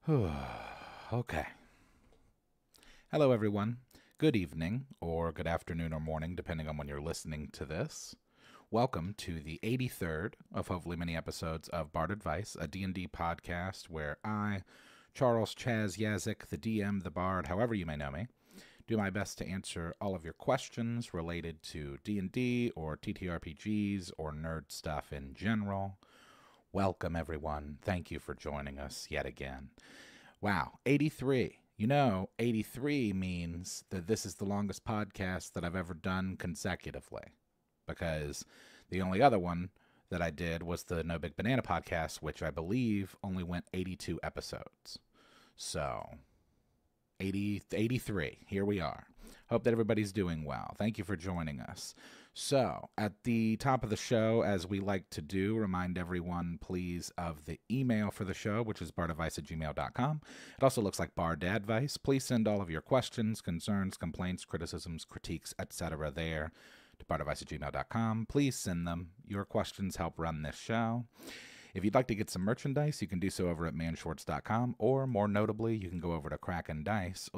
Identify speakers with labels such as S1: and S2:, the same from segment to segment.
S1: Okay. Hello, everyone. Good evening, or good afternoon, or morning, depending on when you're listening to this. Welcome to the 83rd of hopefully many episodes of Bardadvice, a D&D podcast where I, Charles Chaz Yazik, the DM, the Bard, however you may know me, do my best to answer all of your questions related to D&D or TTRPGs or nerd stuff in general. Welcome, everyone. Thank you for joining us yet again. Wow, 83. 83 means that this is the longest podcast that I've ever done consecutively. Because the only other one that I did was the No Big Banana podcast, which I believe only went 82 episodes. So, 83. Here we are. Hope that everybody's doing well. Thank you for joining us. So, at the top of the show, as we like to do, remind everyone, please, of the email for the show, which is bardadvice@gmail.com. It also looks like bardadvice. Please send all of your questions, concerns, complaints, criticisms, critiques, etc. there to bardadvice@gmail.com. Please send them. Your questions help run this show. If you'd like to get some merchandise, you can do so over at manshorts.com, or more notably, you can go over to Kraken Dice,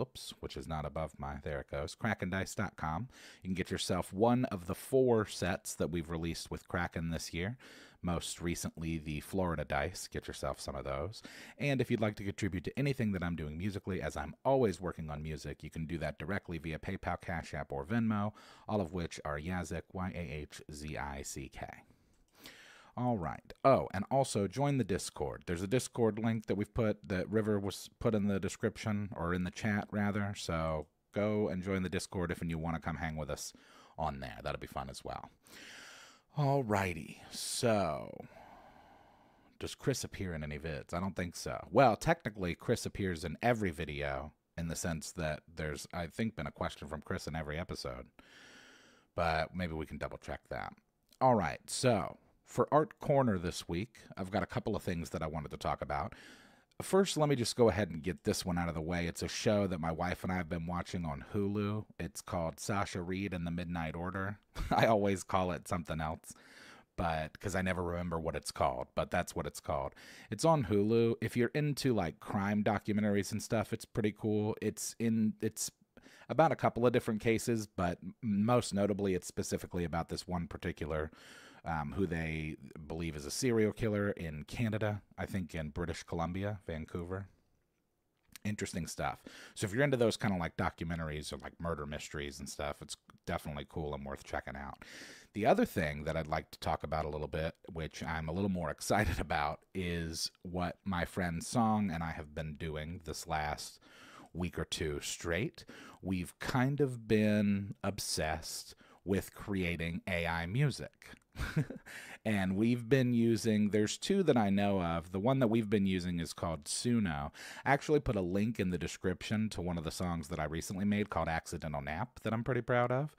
S1: which is not above my, there it goes, krakendice.com. You can get yourself one of the 4 sets that we've released with Kraken this year. Most recently, the Florida Dice. Get yourself some of those. And if you'd like to contribute to anything that I'm doing musically, as I'm always working on music, you can do that directly via PayPal, Cash App, or Venmo, all of which are Yazik, Yahzick. All right. Oh, and also join the Discord. There's a Discord link that we've put, that River was put in the description, or in the chat, rather. So go and join the Discord if you want to come hang with us on there. That'll be fun as well. All righty. So, does Chris appear in any vids? I don't think so. Well, technically, Chris appears in every video, in the sense that there's, I think, been a question from Chris in every episode. But maybe we can double check that. All right. So, for Art Corner this week, I've got a couple of things that I wanted to talk about. First, let me just go ahead and get this one out of the way. It's a show that my wife and I have been watching on Hulu. It's called Sasha, Reid and the Midnight Order. I always call it something else, but because I never remember what it's called, but that's what it's called. It's on Hulu. If you're into like crime documentaries and stuff, it's pretty cool. It's about a couple of different cases, but most notably, it's specifically about this one particular who they believe is a serial killer in Canada, I think in British Columbia, Vancouver. Interesting stuff. So if you're into those kind of like documentaries or like murder mysteries and stuff, it's definitely cool and worth checking out. The other thing that I'd like to talk about a little bit, which I'm a little more excited about, is what my friend Song and I have been doing this last week or two straight. We've kind of been obsessed with creating AI music. And we've been using, there's 2 that I know of. The one that we've been using is called Suno. I actually put a link in the description to one of the songs that I recently made called Accidental Nap that I'm pretty proud of.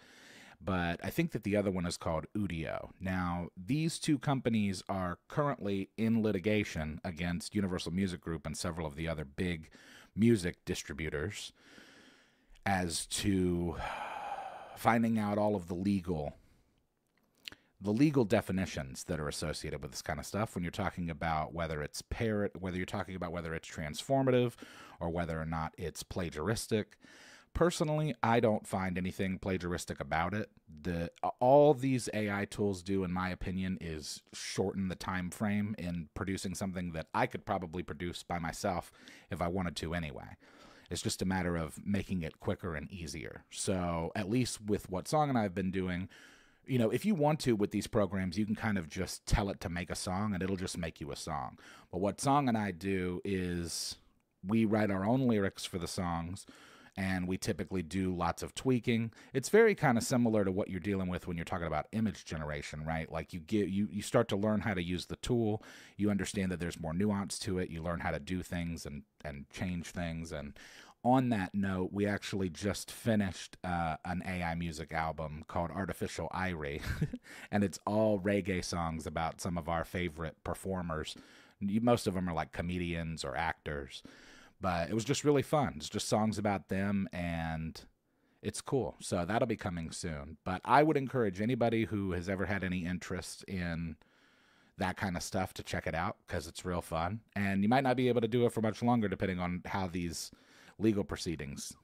S1: But I think that the other one is called Udio. Now, these 2 companies are currently in litigation against Universal Music Group and several of the other big music distributors as to finding out all of the legal definitions that are associated with this kind of stuff when you're talking about whether it's whether you're talking about whether it's transformative or whether or not it's plagiaristic. Personally, I don't find anything plagiaristic about it. All these AI tools do, in my opinion, is shorten the time frame in producing something that I could probably produce by myself if I wanted to anyway. It's just a matter of making it quicker and easier. So at least with what Song and I have been doing, if you want to with these programs, you can kind of just tell it to make a song and it'll just make you a song. But what Song and I do is we write our own lyrics for the songs, and we typically do lots of tweaking. It's very kind of similar to what you're dealing with when you're talking about image generation, right? Like you start to learn how to use the tool. You understand that there's more nuance to it. You learn how to do things and change things. And on that note, we actually just finished an AI music album called Artificial Irie, and it's all reggae songs about some of our favorite performers. Most of them are like comedians or actors, but it was just really fun. It's just songs about them, and it's cool. So that'll be coming soon. But I would encourage anybody who has ever had any interest in that kind of stuff to check it out because it's real fun. And you might not be able to do it for much longer depending on how these legal proceedings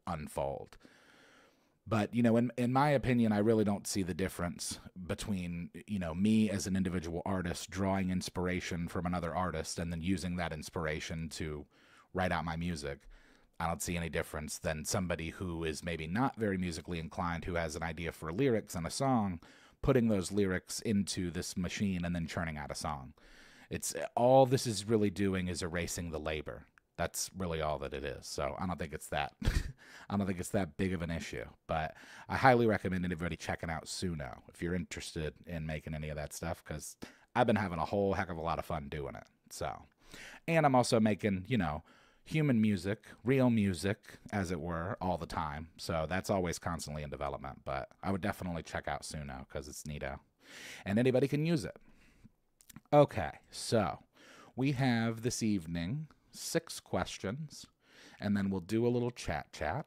S1: unfold. But, in my opinion, I really don't see the difference between, me as an individual artist drawing inspiration from another artist and then using that inspiration to write out my music. I don't see any difference than somebody who is maybe not very musically inclined, who has an idea for lyrics and a song, putting those lyrics into this machine and then churning out a song. It's all this is really doing is erasing the labor. That's really all that it is. So I don't think it's that. I don't think it's that big of an issue. But I highly recommend anybody checking out Suno if you're interested in making any of that stuff, because I've been having a whole heck of a lot of fun doing it. So, and I'm also making, human music, real music, as it were, all the time. So that's always constantly in development. But I would definitely check out Suno because it's neato. And anybody can use it. Okay, so we have this evening 6 questions, and then we'll do a little chat.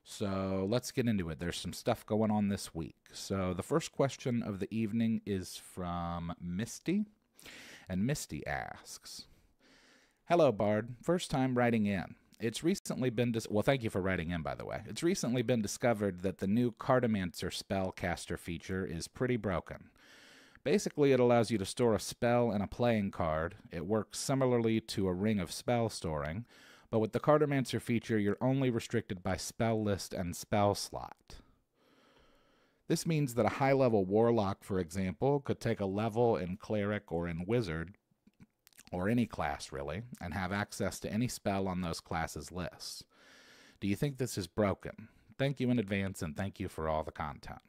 S1: So let's get into it. There's some stuff going on this week. So the first question of the evening is from Misty, and Misty asks, "Hello, Bard. First time writing in. It's recently been well, thank you for writing in, by the way. It's recently been discovered that the new Cartomancy spellcaster feature is pretty broken. Basically, it allows you to store a spell in a playing card. It works similarly to a ring of spell storing, but with the Cartomancy feature, you're only restricted by spell list and spell slot. This means that a high-level warlock, for example, could take a level in cleric or in wizard, or any class really, and have access to any spell on those classes' lists. Do you think this is broken? Thank you in advance, and thank you for all the content."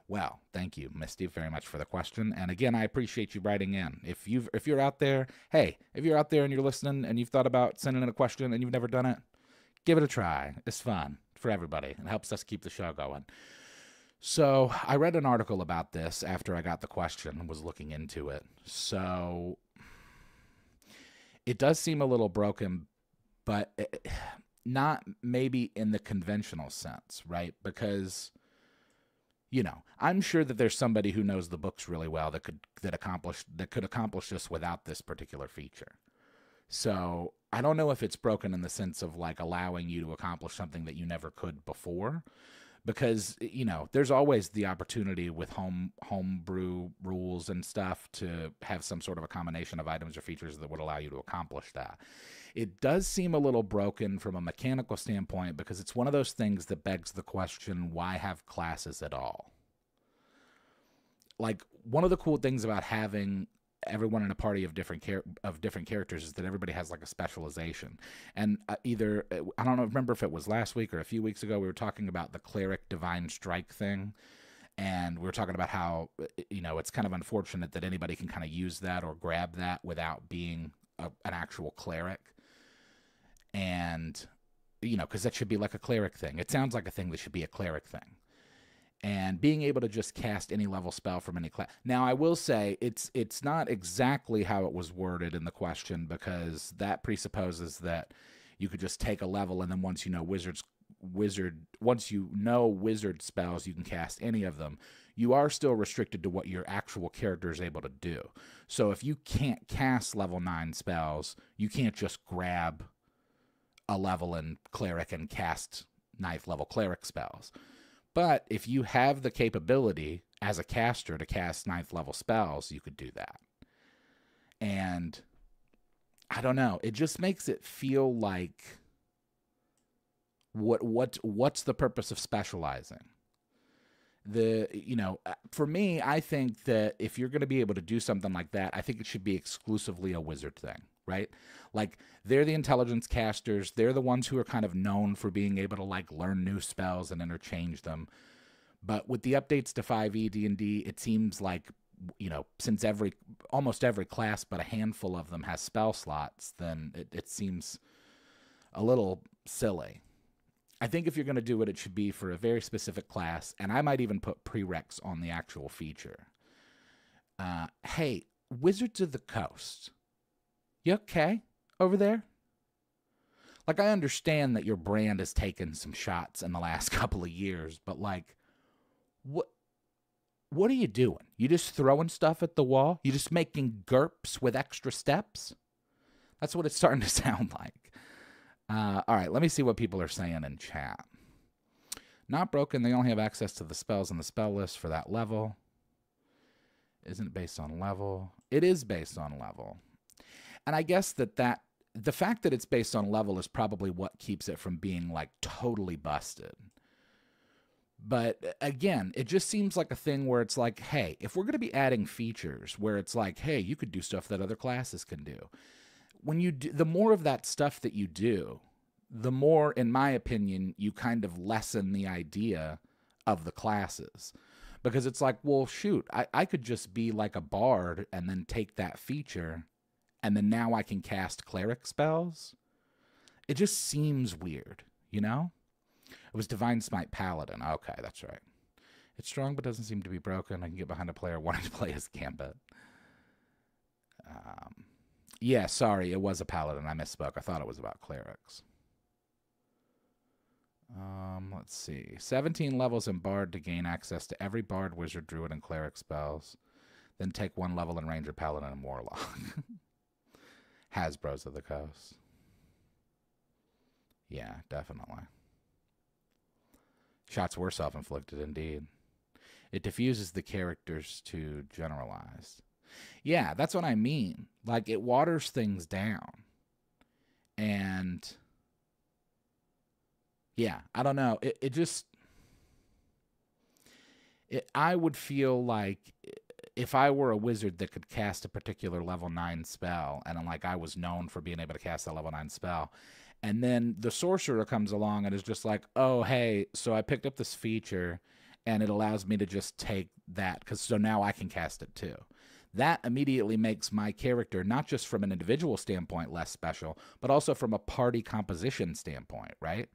S1: Well, thank you, Misty, very much for the question. And again, I appreciate you writing in. If you're out there, if you're out there and you're listening and you've thought about sending in a question and you've never done it, give it a try. It's fun for everybody. It helps us keep the show going. So I read an article about this after I got the question and was looking into it. So it does seem a little broken, but not maybe in the conventional sense, right? Because I'm sure that there's somebody who knows the books really well that could accomplish this without this particular feature. So I don't know if it's broken in the sense of like allowing you to accomplish something that you never could before, because there's always the opportunity with homebrew rules and stuff to have some sort of a combination of items or features that would allow you to accomplish that. It does seem a little broken from a mechanical standpoint because it's one of those things that begs the question, why have classes at all? Like, one of the cool things about having everyone in a party of different characters is that everybody has like a specialization. And I don't remember if it was last week or a few weeks ago, we were talking about the cleric divine strike thing. And we were talking about how, it's kind of unfortunate that anybody can kind of use that or grab that without being an actual cleric. And, because that should be like a cleric thing. It sounds like a thing that should be a cleric thing. And being able to just cast any level spell from any class. Now, I will say it's not exactly how it was worded in the question, because that presupposes that you could just take a level and then once you know wizard spells, you can cast any of them. You are still restricted to what your actual character is able to do. So if you can't cast level 9 spells, you can't just grab a level in cleric and cast 9th level cleric spells. But if you have the capability as a caster to cast 9th level spells, you could do that. And I don't know, it just makes it feel like what's the purpose of specializing? For me, I think that if you're going to be able to do something like that, I think it should be exclusively a wizard thing, right? Like, they're the intelligence casters. They're the ones who are kind of known for being able to like learn new spells and interchange them. But with the updates to 5e D&D, it seems like, since almost every class but a handful of them has spell slots, then it seems a little silly. I think if you're going to do it, it should be for a very specific class, and I might even put prereqs on the actual feature. Hey, Wizards of the Coast, you okay over there? Like, I understand that your brand has taken some shots in the last couple of years, but like, what are you doing? You just throwing stuff at the wall? You just making GURPS with extra steps? That's what it's starting to sound like. All right, let me see what people are saying in chat. Not broken. They only have access to the spells on the spell list for that level. Isn't it based on level? It is based on level. And I guess that the fact that it's based on level is probably what keeps it from being like totally busted. But again, it just seems like a thing where it's like, hey, if we're going to be adding features where it's like, hey, you could do stuff that other classes can do. When you do, the more of that stuff that you do, the more, in my opinion, you kind of lessen the idea of the classes. Because it's like, well, shoot, I could just be like a bard and then take that feature, and then now I can cast cleric spells. It just seems weird, you know? It was Divine Smite Paladin. Okay, that's right. It's strong but doesn't seem to be broken. I can get behind a player wanting to play his Gambit. Yeah, sorry, it was a Paladin. I misspoke. I thought it was about clerics. Let's see. 17 levels in Bard to gain access to every Bard, Wizard, Druid, and Cleric spells. Then take 1 level in Ranger, Paladin, and Warlock. Hasbro's of the Coast. Yeah, definitely. Shots were self-inflicted, indeed. It diffuses the characters to generalized. Yeah, that's what I mean. Like, it waters things down. And yeah, I don't know. I would feel like if I were a wizard that could cast a particular level 9 spell, and like I was known for being able to cast that level 9 spell, and then the sorcerer comes along and is just like, oh, hey, so I picked up this feature, and it allows me to just take that, so now I can cast it too. That immediately makes my character, not just from an individual standpoint, less special, but also from a party composition standpoint, right?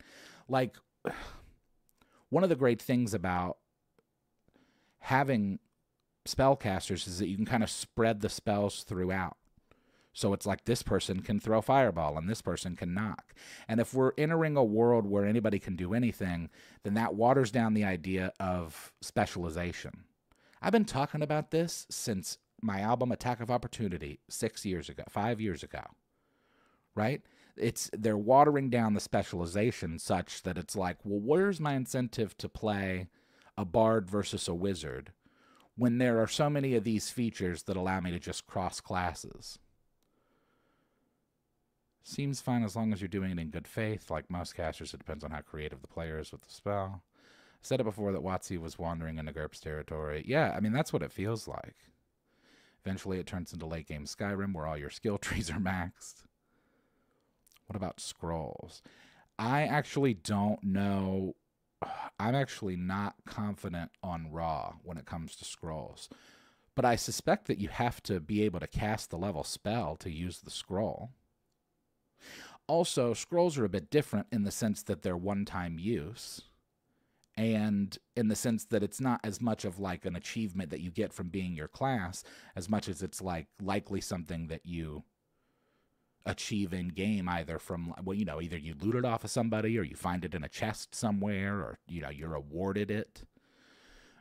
S1: Like, one of the great things about having spellcasters is that you can kind of spread the spells throughout. So it's like this person can throw fireball and this person can knock. And if we're entering a world where anybody can do anything, then that waters down the idea of specialization. I've been talking about this since my album Attack of Opportunity 5 years ago, right? They're watering down the specialization such that it's like, well, where's my incentive to play a bard versus a wizard when there are so many of these features that allow me to just cross classes? Seems fine as long as you're doing it in good faith. Like most casters, it depends on how creative the player is with the spell. I said it before that WotC was wandering into GURPS territory. Yeah, I mean, that's what it feels like. Eventually, it turns into late game Skyrim where all your skill trees are maxed. What about scrolls? I actually don't know. I'm actually not confident on Raw when it comes to scrolls. But I suspect that you have to be able to cast the level spell to use the scroll. Also, scrolls are a bit different in the sense that they're one-time use. And in the sense that it's not as much of like an achievement that you get from being your class as much as it's like likely something that you achieve in game, either from, well, either you loot it off of somebody or you find it in a chest somewhere, or you're awarded it.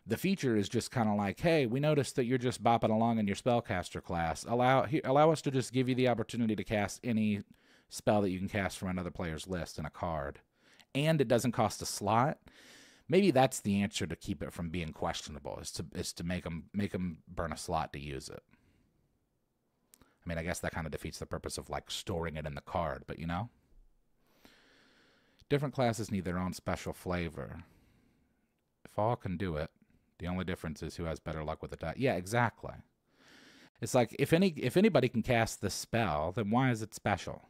S1: The feature is just kind of like, hey, we noticed that you're just bopping along in your spellcaster class. Allow us to just give you the opportunity to cast any spell that you can cast from another player's list in a card, and it doesn't cost a slot. Maybe that's the answer to keep it from being questionable, is to make them burn a slot to use it. I mean, I guess that kind of defeats the purpose of like storing it in the card, but different classes need their own special flavor. If all can do it, the only difference is who has better luck with the die. Yeah, exactly. It's like if anybody can cast this spell, then why is it special?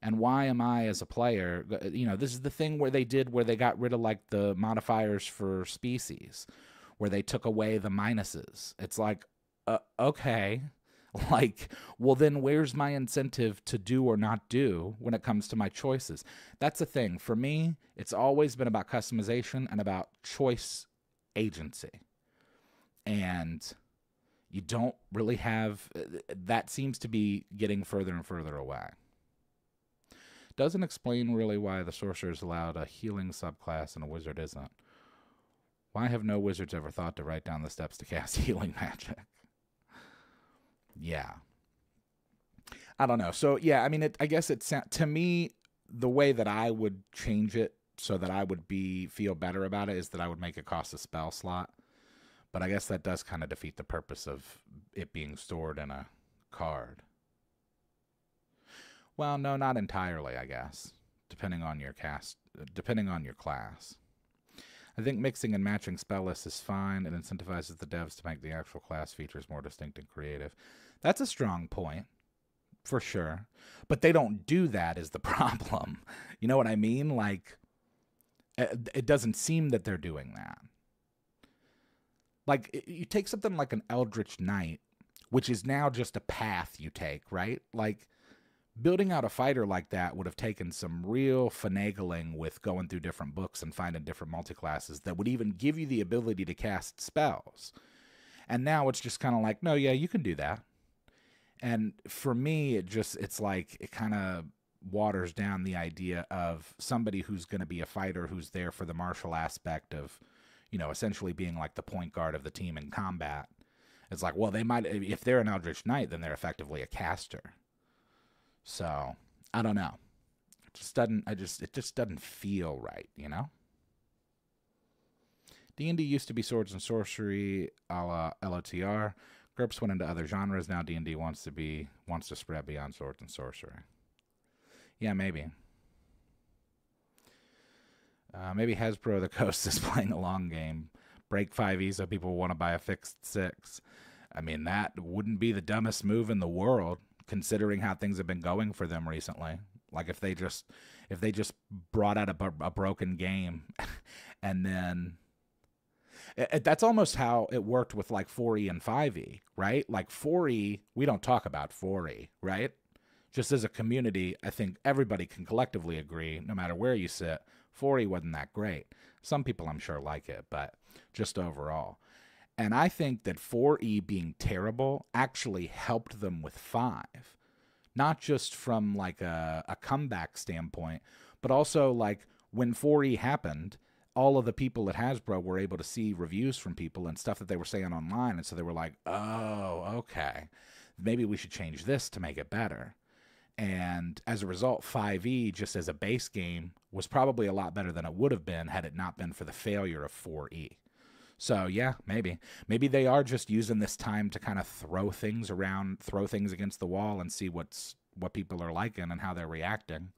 S1: And why am I, as a player, this is the thing where they got rid of like the modifiers for species, where they took away the minuses. It's like, okay, like, well, then where's my incentive to do or not do when it comes to my choices? That's the thing. For me, it's always been about customization and about choice agency. And you don't really have, that seems to be getting further and further away. Doesn't explain really why the sorcerer is allowed a healing subclass and a wizard isn't. Why have no wizards ever thought to write down the steps to cast healing magic? Yeah. I don't know. So, yeah, I mean, I guess it's, to me, the way that I would change it so that I would feel better about it is that I would make it cost a spell slot. But I guess that does kind of defeat the purpose of it being stored in a card. Well, no, not entirely, I guess, depending on your class. I think mixing and matching spell lists is fine. It incentivizes the devs to make the actual class features more distinct and creative. That's a strong point, for sure. But they don't do that is the problem. You know what I mean? Like, it doesn't seem that they're doing that. Like, you take something like an Eldritch Knight, which is now just a path you take, right? Like, building out a fighter like that would have taken some real finagling with going through different books and finding different multiclasses that would even give you the ability to cast spells. And now it's just kind of like, no, yeah, you can do that. And for me, it's like, it kind of waters down the idea of somebody who's going to be a fighter who's there for the martial aspect of, you know, essentially being like the point guard of the team in combat. It's like, well, they might, if they're an Eldritch Knight, then they're effectively a caster. So, I don't know. It just doesn't feel right, you know? D&D used to be swords and sorcery a la LOTR. GURPS went into other genres. Now D&D wants to spread beyond swords and sorcery. Yeah, maybe. Maybe Hasbro the Coast is playing a long game. Break 5e so people want to buy a fixed 6. I mean, that wouldn't be the dumbest move in the world, considering how things have been going for them recently. Like, if they just brought out a broken game, and then that's almost how it worked with like 4e and 5e, right? Like 4e, we don't talk about 4e, right? Just as a community, I think everybody can collectively agree, no matter where you sit, 4e wasn't that great. Some people, I'm sure, like it, but just overall. And I think that 4e being terrible actually helped them with 5. Not just from like a comeback standpoint, but also like when 4e happened, all of the people at Hasbro were able to see reviews from people and stuff that they were saying online. And so they were like, oh, okay, maybe we should change this to make it better. And as a result, 5e, just as a base game, was probably a lot better than it would have been had it not been for the failure of 4e. So, yeah, maybe. Maybe they are just using this time to kind of throw things around, throw things against the wall and see what people are liking and how they're reacting.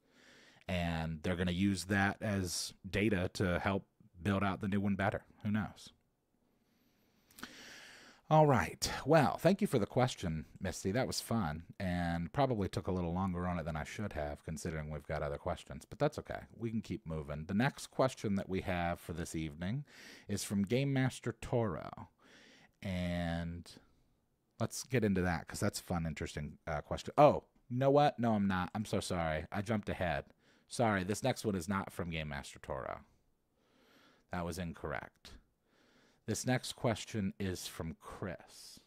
S1: And they're going to use that as data to help build out the new one better. Who knows? All right. Well, thank you for the question, Misty. That was fun, and probably took a little longer on it than I should have, considering we've got other questions. But that's okay. We can keep moving. The next question that we have for this evening is from Game Master Toro. And let's get into that, because that's a fun, interesting question. Oh, you know what? No, I'm not. I'm so sorry. I jumped ahead. Sorry, this next one is not from Game Master Toro. That was incorrect. This next question is from Chris.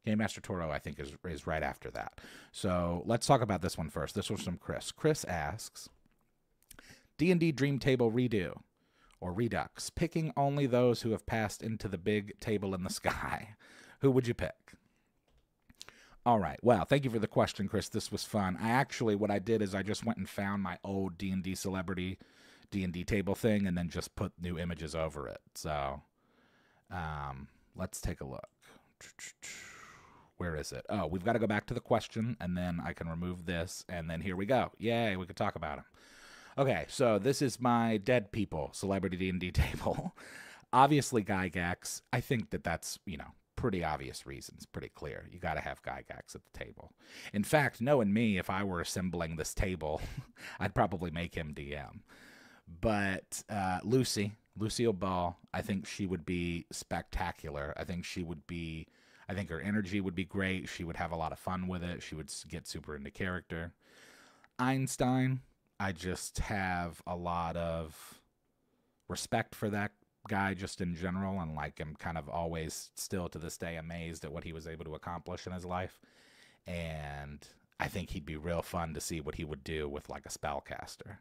S1: Game Master Toro, I think, is right after that. So let's talk about this one first. This one's from Chris. Chris asks, D&D Dream Table redo, or Redux, picking only those who have passed into the big table in the sky. Who would you pick? All right. Well, thank you for the question, Chris. This was fun. What I did is I just went and found my old D&D celebrity D&D table thing and then just put new images over it. So let's take a look. Where is it? Oh, we've got to go back to the question, and then I can remove this, and then here we go. Yay, we could talk about them. Okay, so this is my dead people celebrity D&D table. Obviously, Gygax. I think that's, pretty obvious reasons, pretty clear. You got to have Gygax at the table. In fact, knowing me, if I were assembling this table, I'd probably make him DM. But Lucille Ball, I think she would be spectacular. I think her energy would be great. She would have a lot of fun with it. She would get super into character. Einstein, I just have a lot of respect for that guy just in general, and like I'm kind of always still to this day amazed at what he was able to accomplish in his life. And I think he'd be real fun to see what he would do with like a spellcaster.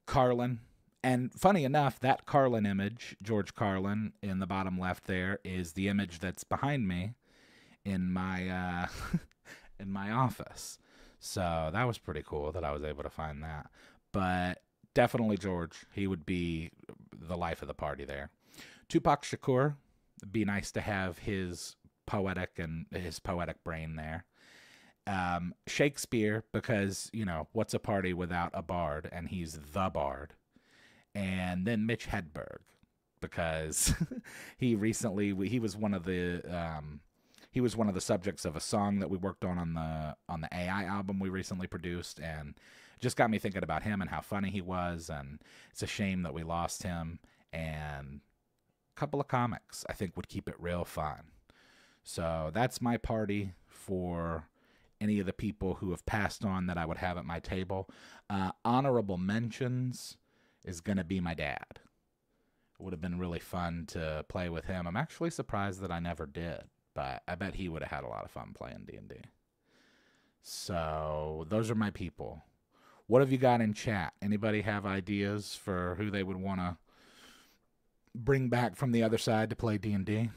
S1: Carlin, And funny enough, that Carlin image, George Carlin, in the bottom left there, is the image that's behind me in my in my office. So that was pretty cool that I was able to find that. But definitely George. He would be the life of the party there. Tupac Shakur, be nice to have his poetic brain there. Shakespeare, because, what's a party without a bard? And he's the bard. And then Mitch Hedberg, because he was one of the subjects of a song that we worked on the AI album we recently produced, and just got me thinking about him and how funny he was, and it's a shame that we lost him. And a couple of comics I think would keep it real fun. So that's my party for any of the people who have passed on that I would have at my table. Honorable mentions is going to be my dad. It would have been really fun to play with him. I'm actually surprised that I never did, but I bet he would have had a lot of fun playing D&D. So those are my people. What have you got in chat? Anybody have ideas for who they would want to bring back from the other side to play D&D?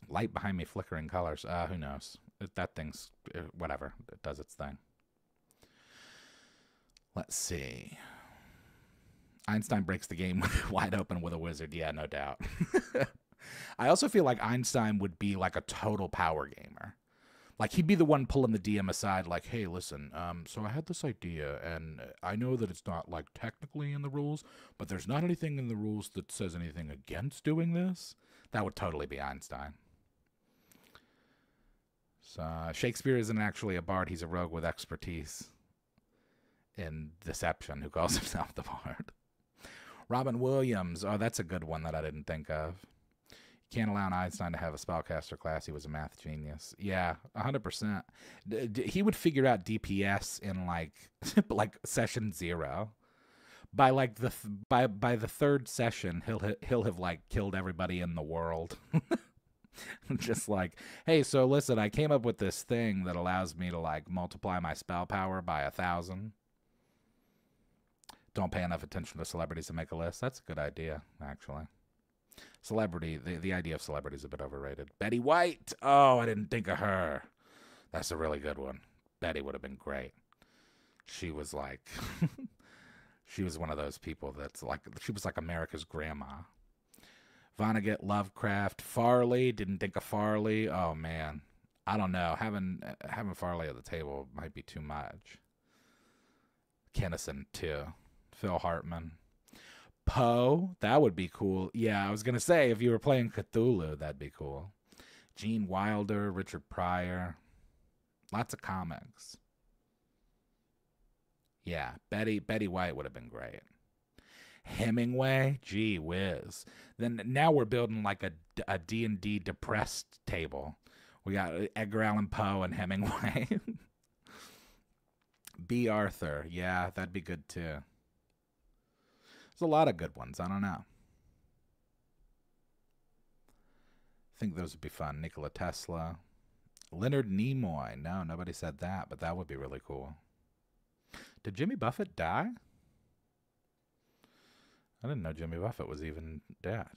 S1: Light behind me flickering colors. Who knows? That thing's whatever. It does its thing. Let's see. Einstein breaks the game wide open with a wizard. Yeah, no doubt. I also feel like Einstein would be like a total power gamer. Like, he'd be the one pulling the DM aside, like, hey, listen, so I had this idea, and I know that it's not, like, technically in the rules, but there's not anything in the rules that says anything against doing this. That would totally be Einstein. So, Shakespeare isn't actually a bard. He's a rogue with expertise in deception who calls himself the bard. Robin Williams. Oh, that's a good one that I didn't think of. You can't allow Einstein to have a spellcaster class. He was a math genius. Yeah, 100%. He would figure out DPS in like session 0. By like by the third session, he'll have like killed everybody in the world. Just like, hey, so listen, I came up with this thing that allows me to like multiply my spell power by 1,000. Don't pay enough attention to celebrities to make a list. That's a good idea, actually. Celebrity, the idea of celebrity is a bit overrated. Betty White. Oh, I didn't think of her. That's a really good one. Betty would have been great. She was like, she was one of those people that's like, she was like America's grandma. Vonnegut, Lovecraft, Farley. Didn't think of Farley. Oh man, I don't know. Having Farley at the table might be too much. Kennison too. Phil Hartman. Poe, that would be cool. Yeah, I was going to say, if you were playing Cthulhu, that'd be cool. Gene Wilder, Richard Pryor. Lots of comics. Yeah, Betty White would have been great. Hemingway, gee whiz. Then now we're building like a D&D depressed table. We got Edgar Allan Poe and Hemingway. B. Arthur, yeah, that'd be good too. There's a lot of good ones. I don't know. I think those would be fun. Nikola Tesla. Leonard Nimoy. No, nobody said that, but that would be really cool. Did Jimmy Buffett die? I didn't know Jimmy Buffett was even dead.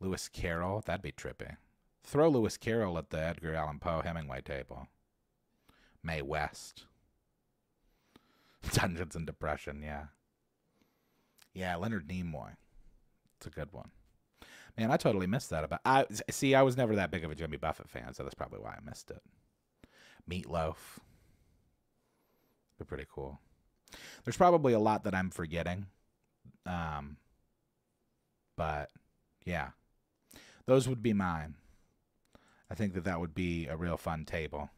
S1: Lewis Carroll. That'd be trippy. Throw Lewis Carroll at the Edgar Allan Poe Hemingway table. Mae West. Dungeons and Depression, yeah. Yeah, Leonard Nimoy. It's a good one. Man, I totally missed that. I was never that big of a Jimmy Buffett fan, so that's probably why I missed it. Meatloaf. They're pretty cool. There's probably a lot that I'm forgetting. But, yeah. Those would be mine. I think that would be a real fun table.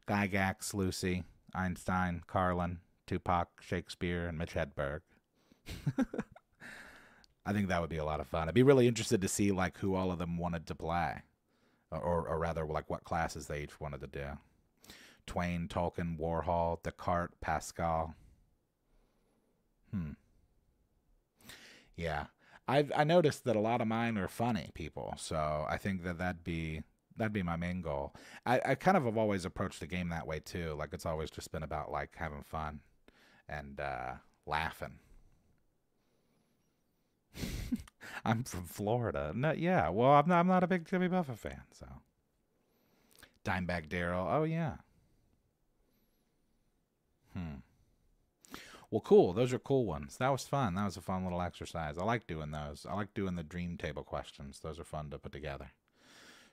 S1: Gygax, Lucy, Einstein, Carlin, Tupac, Shakespeare, and Mitch Hedberg. I think that would be a lot of fun. I'd be really interested to see like who all of them wanted to play, or rather like what classes they each wanted to do. Twain, Tolkien, Warhol, Descartes, Pascal. Yeah, I noticed that a lot of mine are funny people, so I think that'd be my main goal. I kind of have always approached the game that way too. Like it's always just been about like having fun and laughing. I'm from Florida. No, yeah. Well, I'm not a big Jimmy Buffett fan. So Dimebag Daryl. Oh yeah. Hmm. Well, cool. Those are cool ones. That was fun. That was a fun little exercise. I like doing those. I like doing the dream table questions. Those are fun to put together.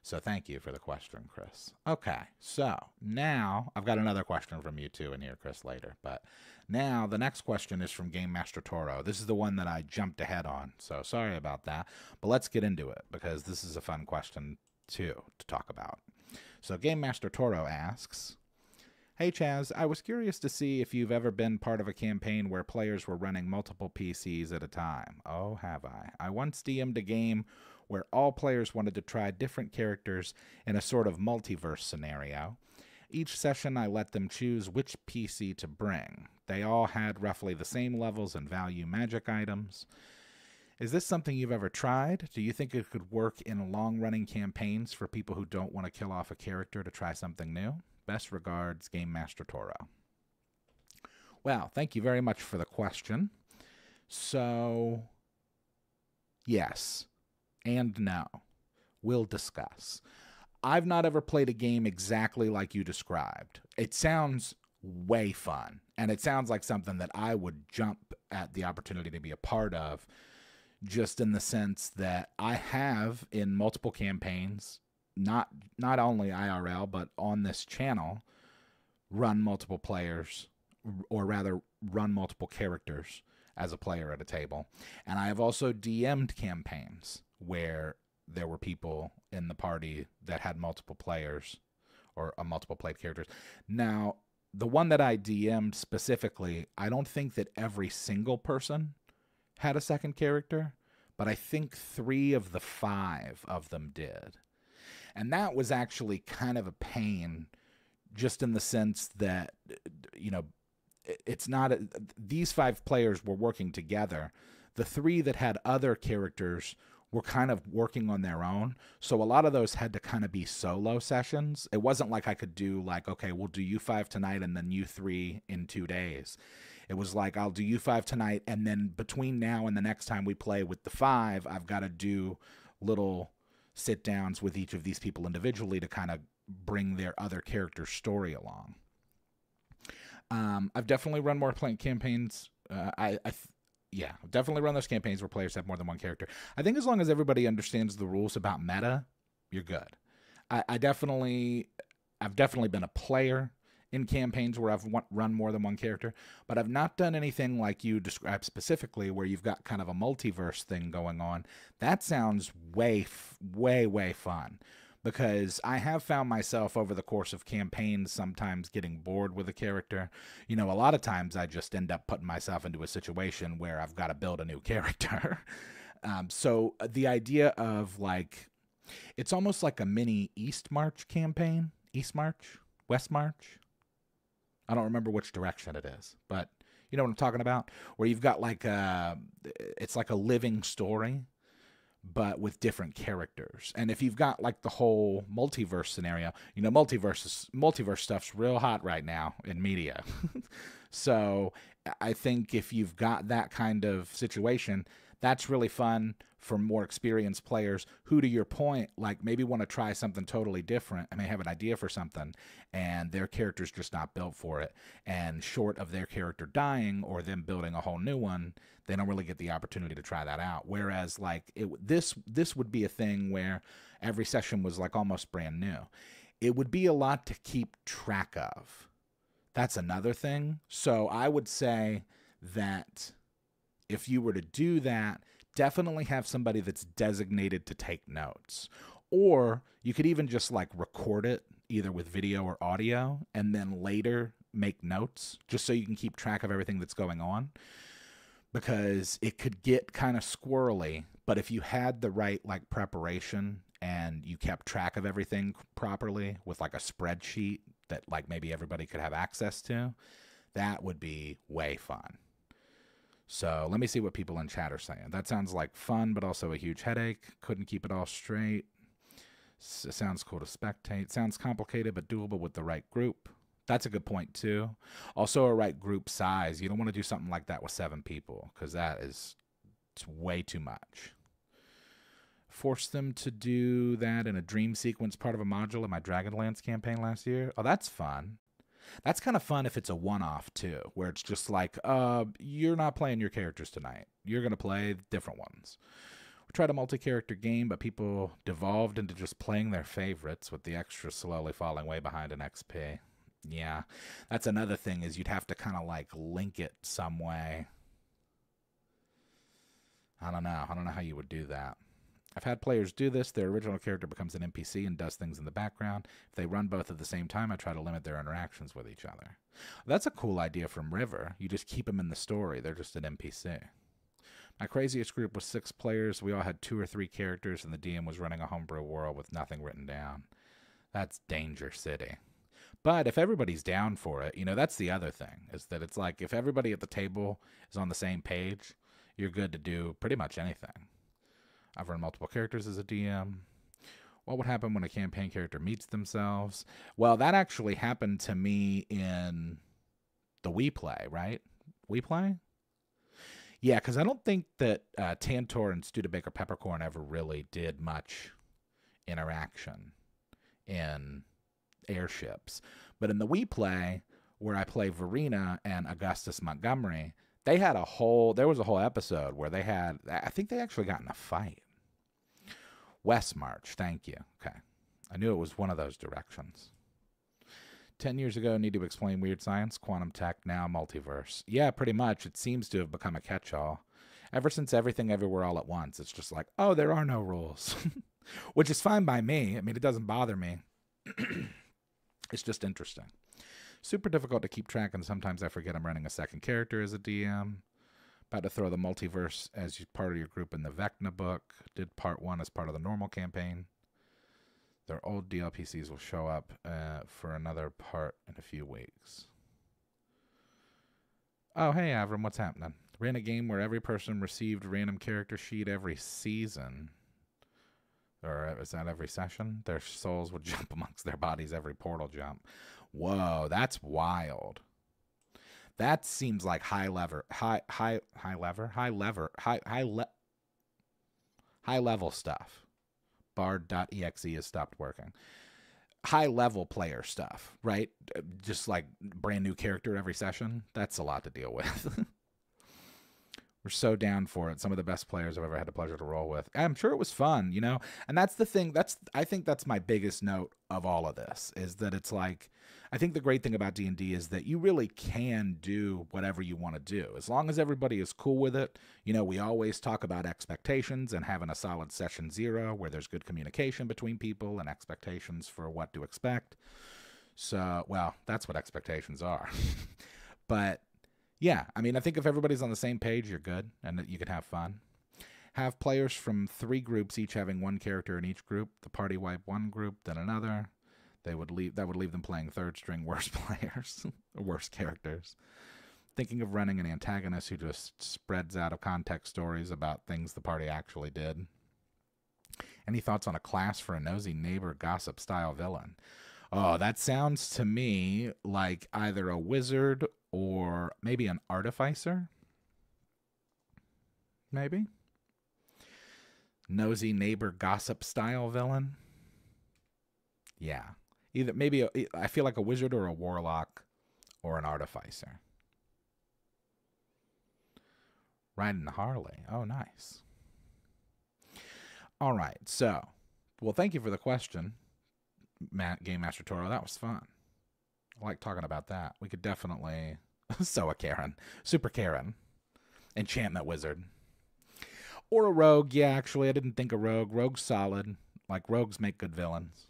S1: So thank you for the question, Chris. Okay, so now I've got another question from you too in here, Chris, later. But now the next question is from Game Master Toro. This is the one that I jumped ahead on, so sorry about that. But let's get into it because this is a fun question too to talk about. So Game Master Toro asks, hey Chaz, I was curious to see if you've ever been part of a campaign where players were running multiple PCs at a time. Oh, have I? I once DM'd a game where all players wanted to try different characters in a sort of multiverse scenario. Each session I let them choose which PC to bring. They all had roughly the same levels and value magic items. Is this something you've ever tried? Do you think it could work in long-running campaigns for people who don't want to kill off a character to try something new? Best regards, Game Master Toro. Well, thank you very much for the question. So, yes and no. We'll discuss. I've not ever played a game exactly like you described. It sounds way fun, and it sounds like something that I would jump at the opportunity to be a part of, just in the sense that I have in multiple campaigns, not only IRL, but on this channel, run multiple players, or rather run multiple characters as a player at a table. And I have also DM'd campaigns where there were people in the party that had multiple players or multiple played characters. Now, the one that I DM'd specifically, I don't think that every single person had a second character, but I think 3 of the 5 of them did. And that was actually kind of a pain, just in the sense that, you know, it's not these 5 players were working together. The 3 that had other characters were kind of working on their own. So a lot of those had to kind of be solo sessions. It wasn't like I could do like, okay, we'll do you 5 tonight and then you 3 in 2 days. It was like, I'll do you 5 tonight, and then between now and the next time we play with the 5, I've got to do little sit downs with each of these people individually to kind of bring their other character's story along. I've definitely run more playing campaigns. Yeah, I've definitely run those campaigns where players have more than one character. I think as long as everybody understands the rules about meta, you're good. I've definitely been a player in campaigns where I've run more than one character, but I've not done anything like you described specifically where you've got kind of a multiverse thing going on. That sounds way fun, because I have found myself over the course of campaigns sometimes getting bored with a character. You know, a lot of times I just end up putting myself into a situation where I've got to build a new character. So the idea of like, it's almost like a mini East March campaign. East March? West March? I don't remember which direction it is, but you know what I'm talking about? Where you've got like it's like a living story, but with different characters. And if you've got like the whole multiverse scenario, you know, multiverse stuff's real hot right now in media. So I think if you've got that kind of situation, that's really fun for more experienced players who, to your point, like maybe want to try something totally different and they have an idea for something and their character's just not built for it. And short of their character dying or them building a whole new one, they don't really get the opportunity to try that out. Whereas like this would be a thing where every session was like almost brand new. It would be a lot to keep track of. That's another thing. So I would say that if you were to do that, definitely have somebody that's designated to take notes. Or you could even just like record it either with video or audio and then later make notes just so you can keep track of everything that's going on. Because it could get kind of squirrely, but if you had the right like preparation and you kept track of everything properly with like a spreadsheet that like maybe everybody could have access to, that would be way fun. So let me see what people in chat are saying. That sounds like fun, but also a huge headache. Couldn't keep it all straight. It sounds cool to spectate. Sounds complicated, but doable with the right group. That's a good point, too. Also, a right group size. You don't want to do something like that with 7 people, because it's way too much. Forced them to do that in a dream sequence part of a module in my Dragonlance campaign last year. Oh, that's fun. That's kind of fun if it's a one-off, too, where it's just like, you're not playing your characters tonight. You're going to play different ones. We tried a multi-character game, but people devolved into just playing their favorites with the extras slowly falling way behind in XP. Yeah, that's another thing is you'd have to kind of like link it some way. I don't know. I don't know how you would do that. I've had players do this. Their original character becomes an NPC and does things in the background. If they run both at the same time, I try to limit their interactions with each other. That's a cool idea from River. You just keep them in the story. They're just an NPC. My craziest group was 6 players. We all had 2 or 3 characters, and the DM was running a homebrew world with nothing written down. That's Danger City. But if everybody's down for it, you know, that's the other thing, is that it's like if everybody at the table is on the same page, you're good to do pretty much anything. I've run multiple characters as a DM. What would happen when a campaign character meets themselves? Well, that actually happened to me in the We Play, right? We Play? Yeah, because I don't think that Tantor and Studebaker Peppercorn ever really did much interaction in airships. But in the We Play, where I play Verena and Augustus Montgomery, there was a whole episode where I think they actually got in a fight. West March, thank you. Okay. I knew it was one of those directions. 10 years ago, need to explain weird science, quantum tech, now multiverse. Yeah, pretty much. It seems to have become a catch-all. Ever since Everything Everywhere All at Once, it's just like, oh, there are no rules. Which is fine by me. I mean, it doesn't bother me. It's just interesting. Super difficult to keep track, and sometimes I forget I'm running a second character as a DM. About to throw the multiverse as part of your group in the Vecna book. Did part 1 as part of the normal campaign. Their old DLPCs will show up for another part in a few weeks. Oh, hey, Avram, what's happening? Ran a game where every person received a random character sheet every season. Or is that every session? Their souls would jump amongst their bodies every portal jump. Whoa, that's wild. That seems like high level stuff. Bard.exe has stopped working. High level player stuff, right? Just like brand new character every session. That's a lot to deal with. We're so down for it. Some of the best players I've ever had the pleasure to roll with. I'm sure it was fun, you know? And that's the thing. I think that's my biggest note of all of this, is that it's like, I think the great thing about D&D is that you really can do whatever you want to do. As long as everybody is cool with it. You know, we always talk about expectations and having a solid session 0 where there's good communication between people and expectations for what to expect. So, well, that's what expectations are. But yeah, I mean, I think if everybody's on the same page, you're good, and that you can have fun. Have players from 3 groups, each having 1 character in each group. The party wipe one group, then another. That would leave them playing third string worse players, worse characters. Thinking of running an antagonist who just spreads out of context stories about things the party actually did. Any thoughts on a class for a nosy neighbor gossip style villain? Oh, that sounds to me like either a wizard or maybe an artificer. Maybe. Nosy neighbor gossip style villain. Yeah. I feel like a wizard or a warlock or an artificer. Riding Harley. Oh, nice. All right. So, well, thank you for the question, Game Master Toro. That was fun. I like talking about that. We could definitely... So a Karen. Super Karen. Enchantment Wizard. Or a rogue. Yeah, actually, I didn't think a rogue. Rogue's solid. Like, rogues make good villains.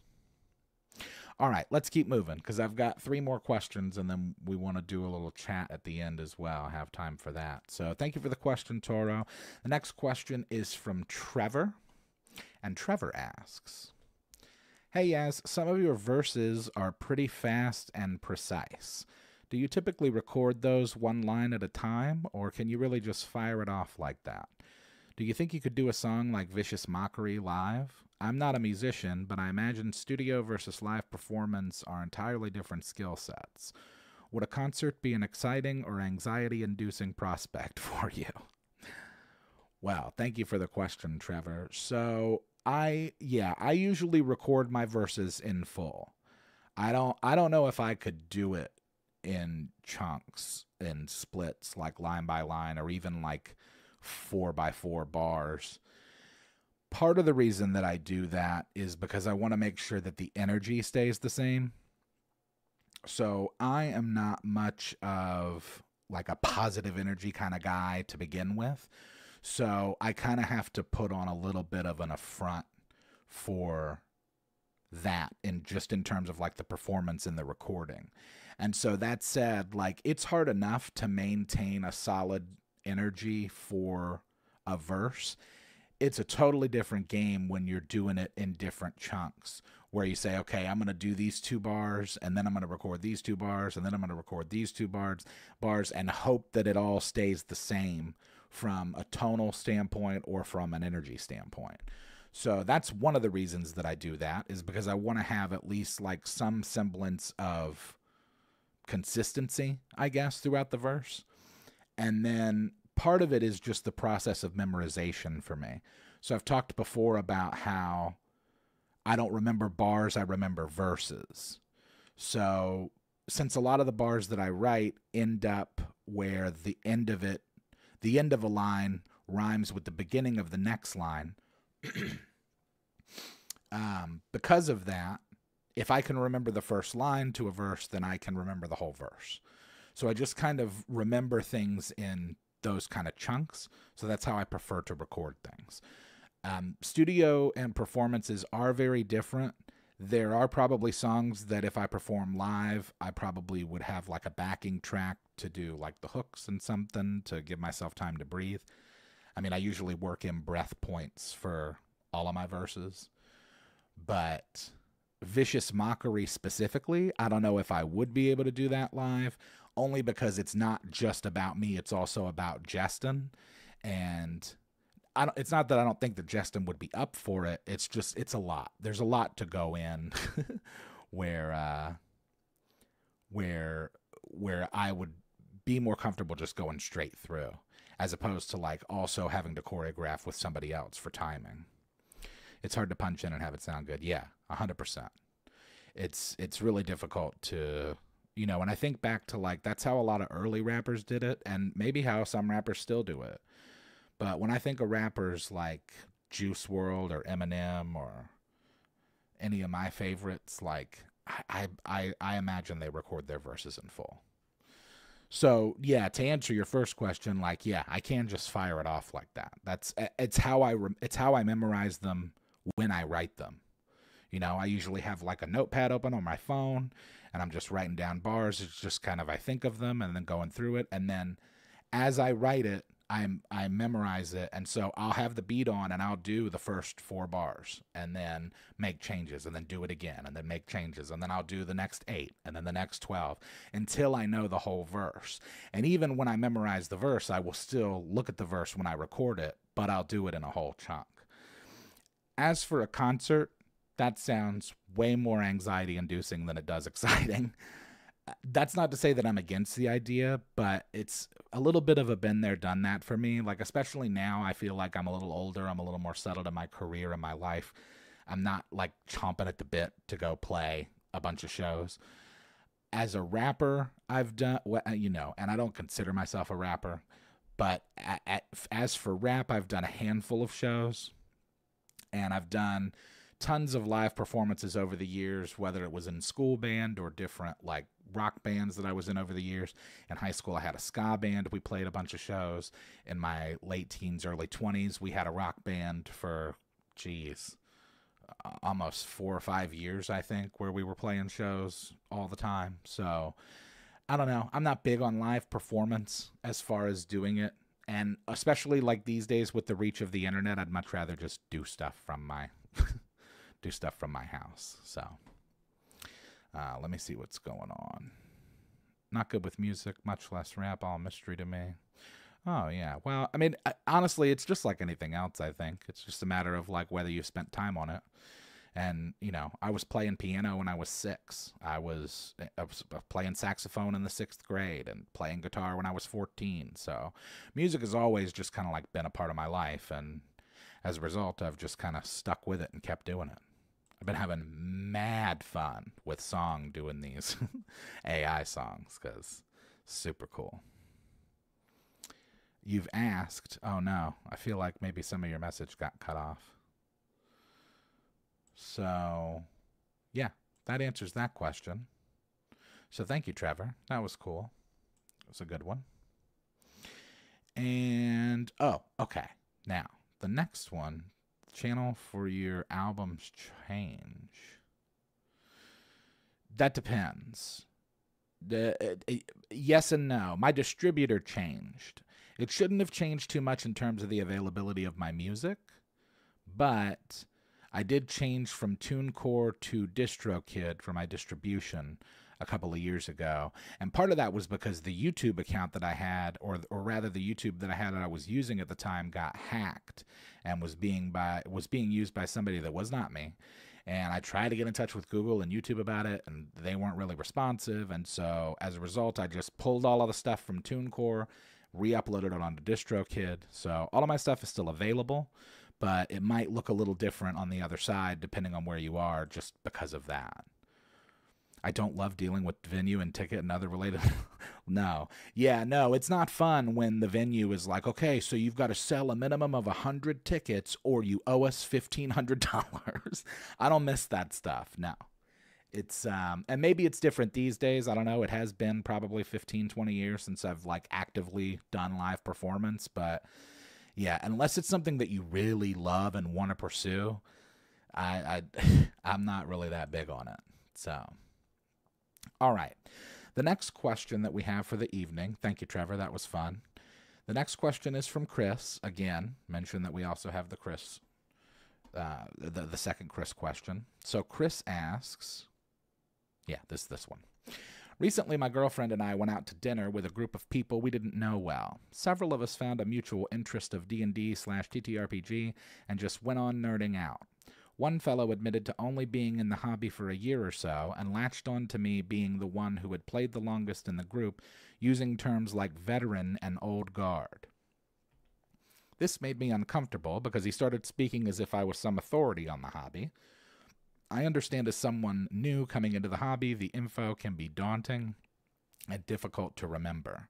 S1: All right, let's keep moving, because I've got 3 more questions, and then we want to do a little chat at the end as well. I have time for that. So thank you for the question, Toro. The next question is from Trevor. And Trevor asks, hey, Yaz, some of your verses are pretty fast and precise. Do you typically record those 1 line at a time, or can you really just fire it off like that? Do you think you could do a song like Vicious Mockery live? I'm not a musician, but I imagine studio versus live performance are entirely different skill sets. Would a concert be an exciting or anxiety-inducing prospect for you? Well, thank you for the question, Trevor. So I usually record my verses in full. I don't know if I could do it in chunks, in splits, like line by line, or even like 4 by 4 bars. Part of the reason that I do that is because I want to make sure that the energy stays the same. So I am not much of like a positive energy kind of guy to begin with. So I kind of have to put on a little bit of an affront for that, in just in terms of like the performance in the recording. And so that said, like it's hard enough to maintain a solid energy for a verse. It's a totally different game when you're doing it in different chunks, where you say, okay, I'm going to do these 2 bars, and then I'm going to record these 2 bars, and then I'm going to record these 2 bars, and hope that it all stays the same from a tonal standpoint or from an energy standpoint. So that's one of the reasons that I do that, is because I want to have at least like some semblance of consistency, I guess, throughout the verse. And then part of it is just the process of memorization for me. So I've talked before about how I don't remember bars, I remember verses. So since a lot of the bars that I write end up where the end of a line rhymes with the beginning of the next line, because of that, if I can remember the first line to a verse, then I can remember the whole verse. So I just kind of remember things in those kind of chunks. So that's how I prefer to record things. Studio and performances are very different. There are probably songs that if I perform live, I probably would have like a backing track to do like the hooks and something to give myself time to breathe. I mean, I usually work in breath points for all of my verses. But Vicious Mockery specifically, I don't know if I would be able to do that live, only because it's not just about me, it's also about Justin. And it's not that I don't think that Justin would be up for it. It's just, it's a lot. There's a lot to go in where I would be more comfortable just going straight through, as opposed to like also having to choreograph with somebody else for timing. It's hard to punch in and have it sound good. Yeah, 100%. It's really difficult to, and I think back to like, that's how a lot of early rappers did it, and maybe how some rappers still do it. But when I think of rappers like Juice WRLD or Eminem or any of my favorites, like I imagine they record their verses in full. So yeah, to answer your first question, like yeah, I can just fire it off like that. It's how I memorize them when I write them. I usually have like a notepad open on my phone, and I'm just writing down bars. It's just kind of I think of them and then going through it, and then as I write it, I memorize it, and so I'll have the beat on and I'll do the first 4 bars and then make changes and then do it again and then make changes, and then I'll do the next 8 and then the next 12 until I know the whole verse. And even when I memorize the verse, I will still look at the verse when I record it, but I'll do it in a whole chunk. As for a concert, that sounds way more anxiety inducing than it does exciting. That's not to say that I'm against the idea, but it's a little bit of a been there, done that for me. Like, especially now, I feel like I'm a little older. I'm a little more settled in my career and my life. I'm not like chomping at the bit to go play a bunch of shows. As a rapper, I've done, and I don't consider myself a rapper, but as for rap, I've done a handful of shows, and I've done tons of live performances over the years, whether it was in school band or different like rock bands that I was in over the years. In high school, I had a ska band. We played a bunch of shows. In my late teens, early 20s, we had a rock band for, almost 4 or 5 years, I think, where we were playing shows all the time. So I don't know. I'm not big on live performance as far as doing it. And especially like these days with the reach of the internet, I'd much rather just do stuff from my house. So let me see what's going on. Not good with music, much less rap, all mystery to me. Oh, yeah. Well, I mean, honestly, it's just like anything else, I think. It's just a matter of like whether you spent time on it. And, I was playing piano when I was 6. I was playing saxophone in the 6th grade and playing guitar when I was 14. So music has always just kind of like been a part of my life. And as a result, I've just kind of stuck with it and kept doing it. I've been having mad fun with Song doing these AI songs because super cool. You've asked, oh no, I feel like maybe some of your message got cut off. So, yeah, that answers that question. So thank you, Trevor. That was cool. It was a good one. And, oh, okay. Now, the next one, channel for your albums change. That depends. Yes and no. My distributor changed. It shouldn't have changed too much in terms of the availability of my music, but I did change from TuneCore to DistroKid for my distribution a couple of years ago. And part of that was because the YouTube account that I had, or rather the YouTube that I was using at the time, got hacked and was being used by somebody that was not me. And I tried to get in touch with Google and YouTube about it, and they weren't really responsive. And so as a result, I just pulled all of the stuff from TuneCore, re-uploaded it onto DistroKid. So all of my stuff is still available, but it might look a little different on the other side depending on where you are, just because of that. I don't love dealing with venue and ticket and other related. No. Yeah, no, it's not fun when the venue is like, okay, so you've got to sell a minimum of 100 tickets or you owe us $1,500. I don't miss that stuff. No. It's, and maybe it's different these days. I don't know. It has been probably 15, 20 years since I've like actively done live performance. But yeah, unless it's something that you really love and want to pursue, I'm not really that big on it. So. All right. The next question that we have for the evening, thank you, Trevor, that was fun. The next question is from Chris. Again, mention that we also have the Chris, the second Chris question. So Chris asks, yeah, this one. Recently, my girlfriend and I went out to dinner with a group of people we didn't know well. Several of us found a mutual interest of D&D/TTRPG and just went on nerding out. One fellow admitted to only being in the hobby for a year or so and latched on to me being the one who had played the longest in the group, using terms like veteran and old guard. This made me uncomfortable because he started speaking as if I was some authority on the hobby. I understand as someone new coming into the hobby, the info can be daunting and difficult to remember.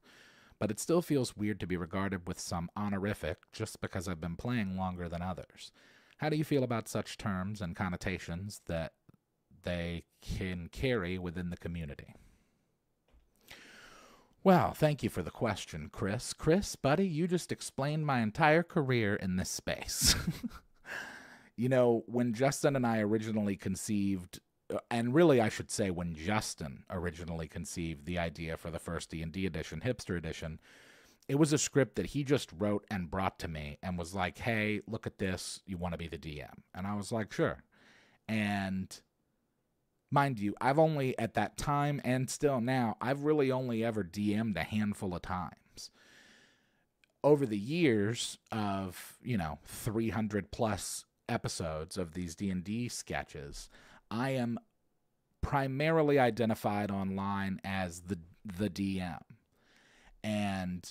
S1: But it still feels weird to be regarded with some honorific just because I've been playing longer than others. How do you feel about such terms and connotations that they can carry within the community? Well, thank you for the question, Chris. Chris, buddy, you just explained my entire career in this space. You know, when Justin and I originally conceived, and really I should say when Justin originally conceived the idea for the first D&D edition, Hipster Edition, it was a script that he just wrote and brought to me and was like, hey, look at this. You want to be the DM? And I was like, sure. And mind you, I've only at that time and still now, I've really only ever DM'd a handful of times. Over the years of, 300 plus episodes of these D&D sketches, I am primarily identified online as the DM. And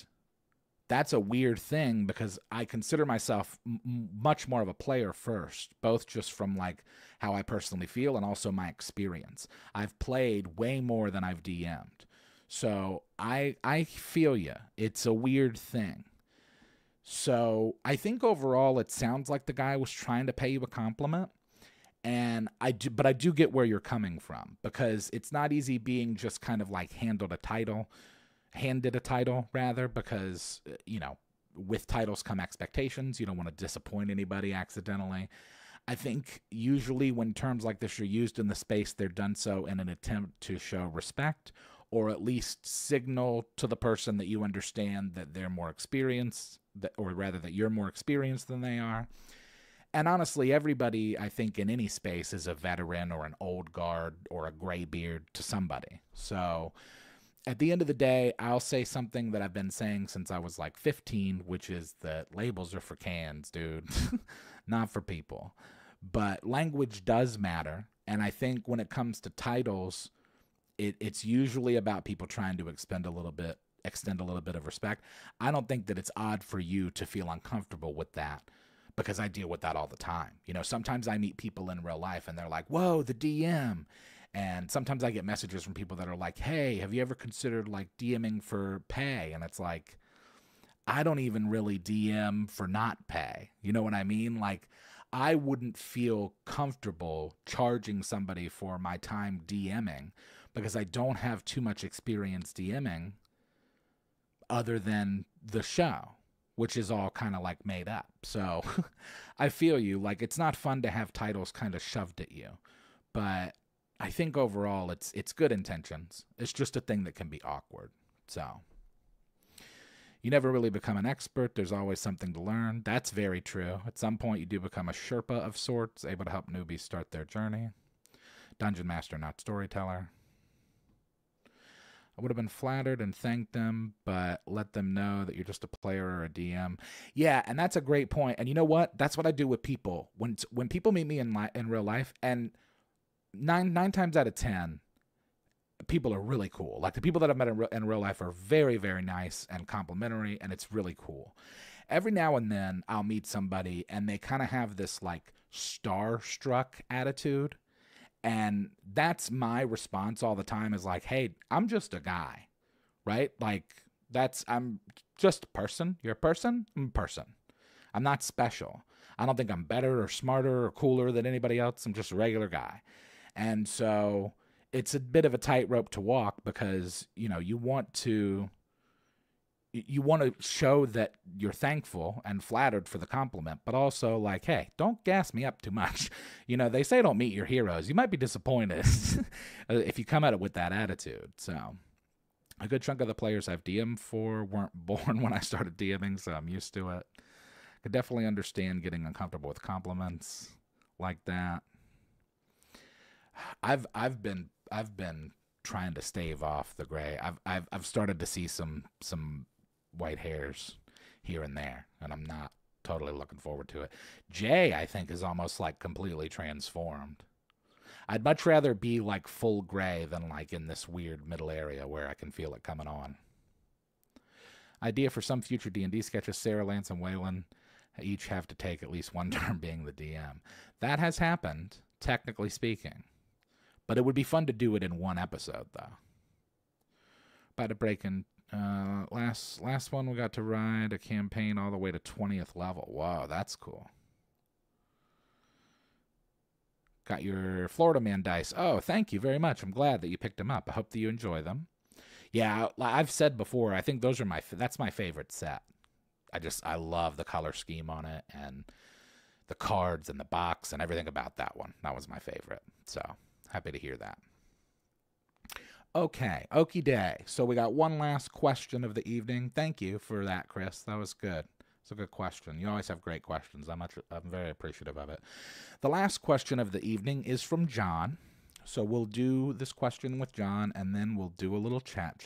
S1: that's a weird thing because I consider myself much more of a player first, both just from like how I personally feel and also my experience. I've played way more than I've DM'd. So I feel you. It's a weird thing. So I think overall it sounds like the guy was trying to pay you a compliment. And I do get where you're coming from because it's not easy being just kind of like handed a title, because, with titles come expectations. You don't want to disappoint anybody accidentally. I think usually when terms like this are used in the space, they're done so in an attempt to show respect or at least signal to the person that you understand that they're more experienced, that you're more experienced than they are. And honestly, everybody, I think, in any space is a veteran or an old guard or a gray beard to somebody. So at the end of the day, I'll say something that I've been saying since I was like 15, which is that labels are for cans, dude, not for people. But language does matter. And I think when it comes to titles, it's usually about people trying to extend a little bit of respect. I don't think that it's odd for you to feel uncomfortable with that, because I deal with that all the time. You know, sometimes I meet people in real life and they're like, whoa, the DM. And sometimes I get messages from people that are like, hey, have you ever considered like DMing for pay? And it's like, I don't even really DM for not pay. You know what I mean? Like, I wouldn't feel comfortable charging somebody for my time DMing because I don't have too much experience DMing other than the show, which is all kind of like made up. So I feel you. Like, it's not fun to have titles kind of shoved at you, but I think overall it's good intentions. It's just a thing that can be awkward. So you never really become an expert. There's always something to learn. That's very true. At some point, you do become a Sherpa of sorts, able to help newbies start their journey. Dungeon master, not storyteller. I would have been flattered and thanked them, but let them know that you're just a player or a DM. Yeah, and that's a great point. And you know what? That's what I do with people. When people meet me in real life, and nine times out of 10, people are really cool. Like, the people that I've met in real life are very, very nice and complimentary, and it's really cool. Every now and then, I'll meet somebody, and they kind of have this, like, starstruck attitude, and that's my response all the time is like, hey, I'm just a guy, right? Like, I'm just a person. You're a person? I'm a person. I'm not special. I don't think I'm better or smarter or cooler than anybody else. I'm just a regular guy. And so it's a bit of a tightrope to walk because, you know, you want to show that you're thankful and flattered for the compliment, but also like, hey, don't gas me up too much. You know, they say don't meet your heroes. You might be disappointed if you come at it with that attitude. So a good chunk of the players I've DM'd for weren't born when I started DMing, so I'm used to it. Could definitely understand getting uncomfortable with compliments like that. I've been trying to stave off the gray. I've started to see some white hairs here and there, and I'm not totally looking forward to it. Jay, I think, is almost like completely transformed. I'd much rather be like full gray than like in this weird middle area where I can feel it coming on. Idea for some future D&D sketches: Sarah, Lance, and Waylon each have to take at least one turn being the DM. That has happened, technically speaking. But it would be fun to do it in one episode, though. About to break in. Last one, we got to ride a campaign all the way to 20th level. Wow, that's cool. Got your Florida Man dice. Oh, thank you very much. I'm glad that you picked them up. I hope that you enjoy them. Yeah, I've said before, I think those are that's my favorite set. I love the color scheme on it and the cards and the box and everything about that one. That was my favorite. So happy to hear that. Okay, okie day. So we got one last question of the evening. Thank you for that, Chris. That was good. It's a good question. You always have great questions. I'm very appreciative of it. The last question of the evening is from John. So we'll do this question with John, and then we'll do a little chat.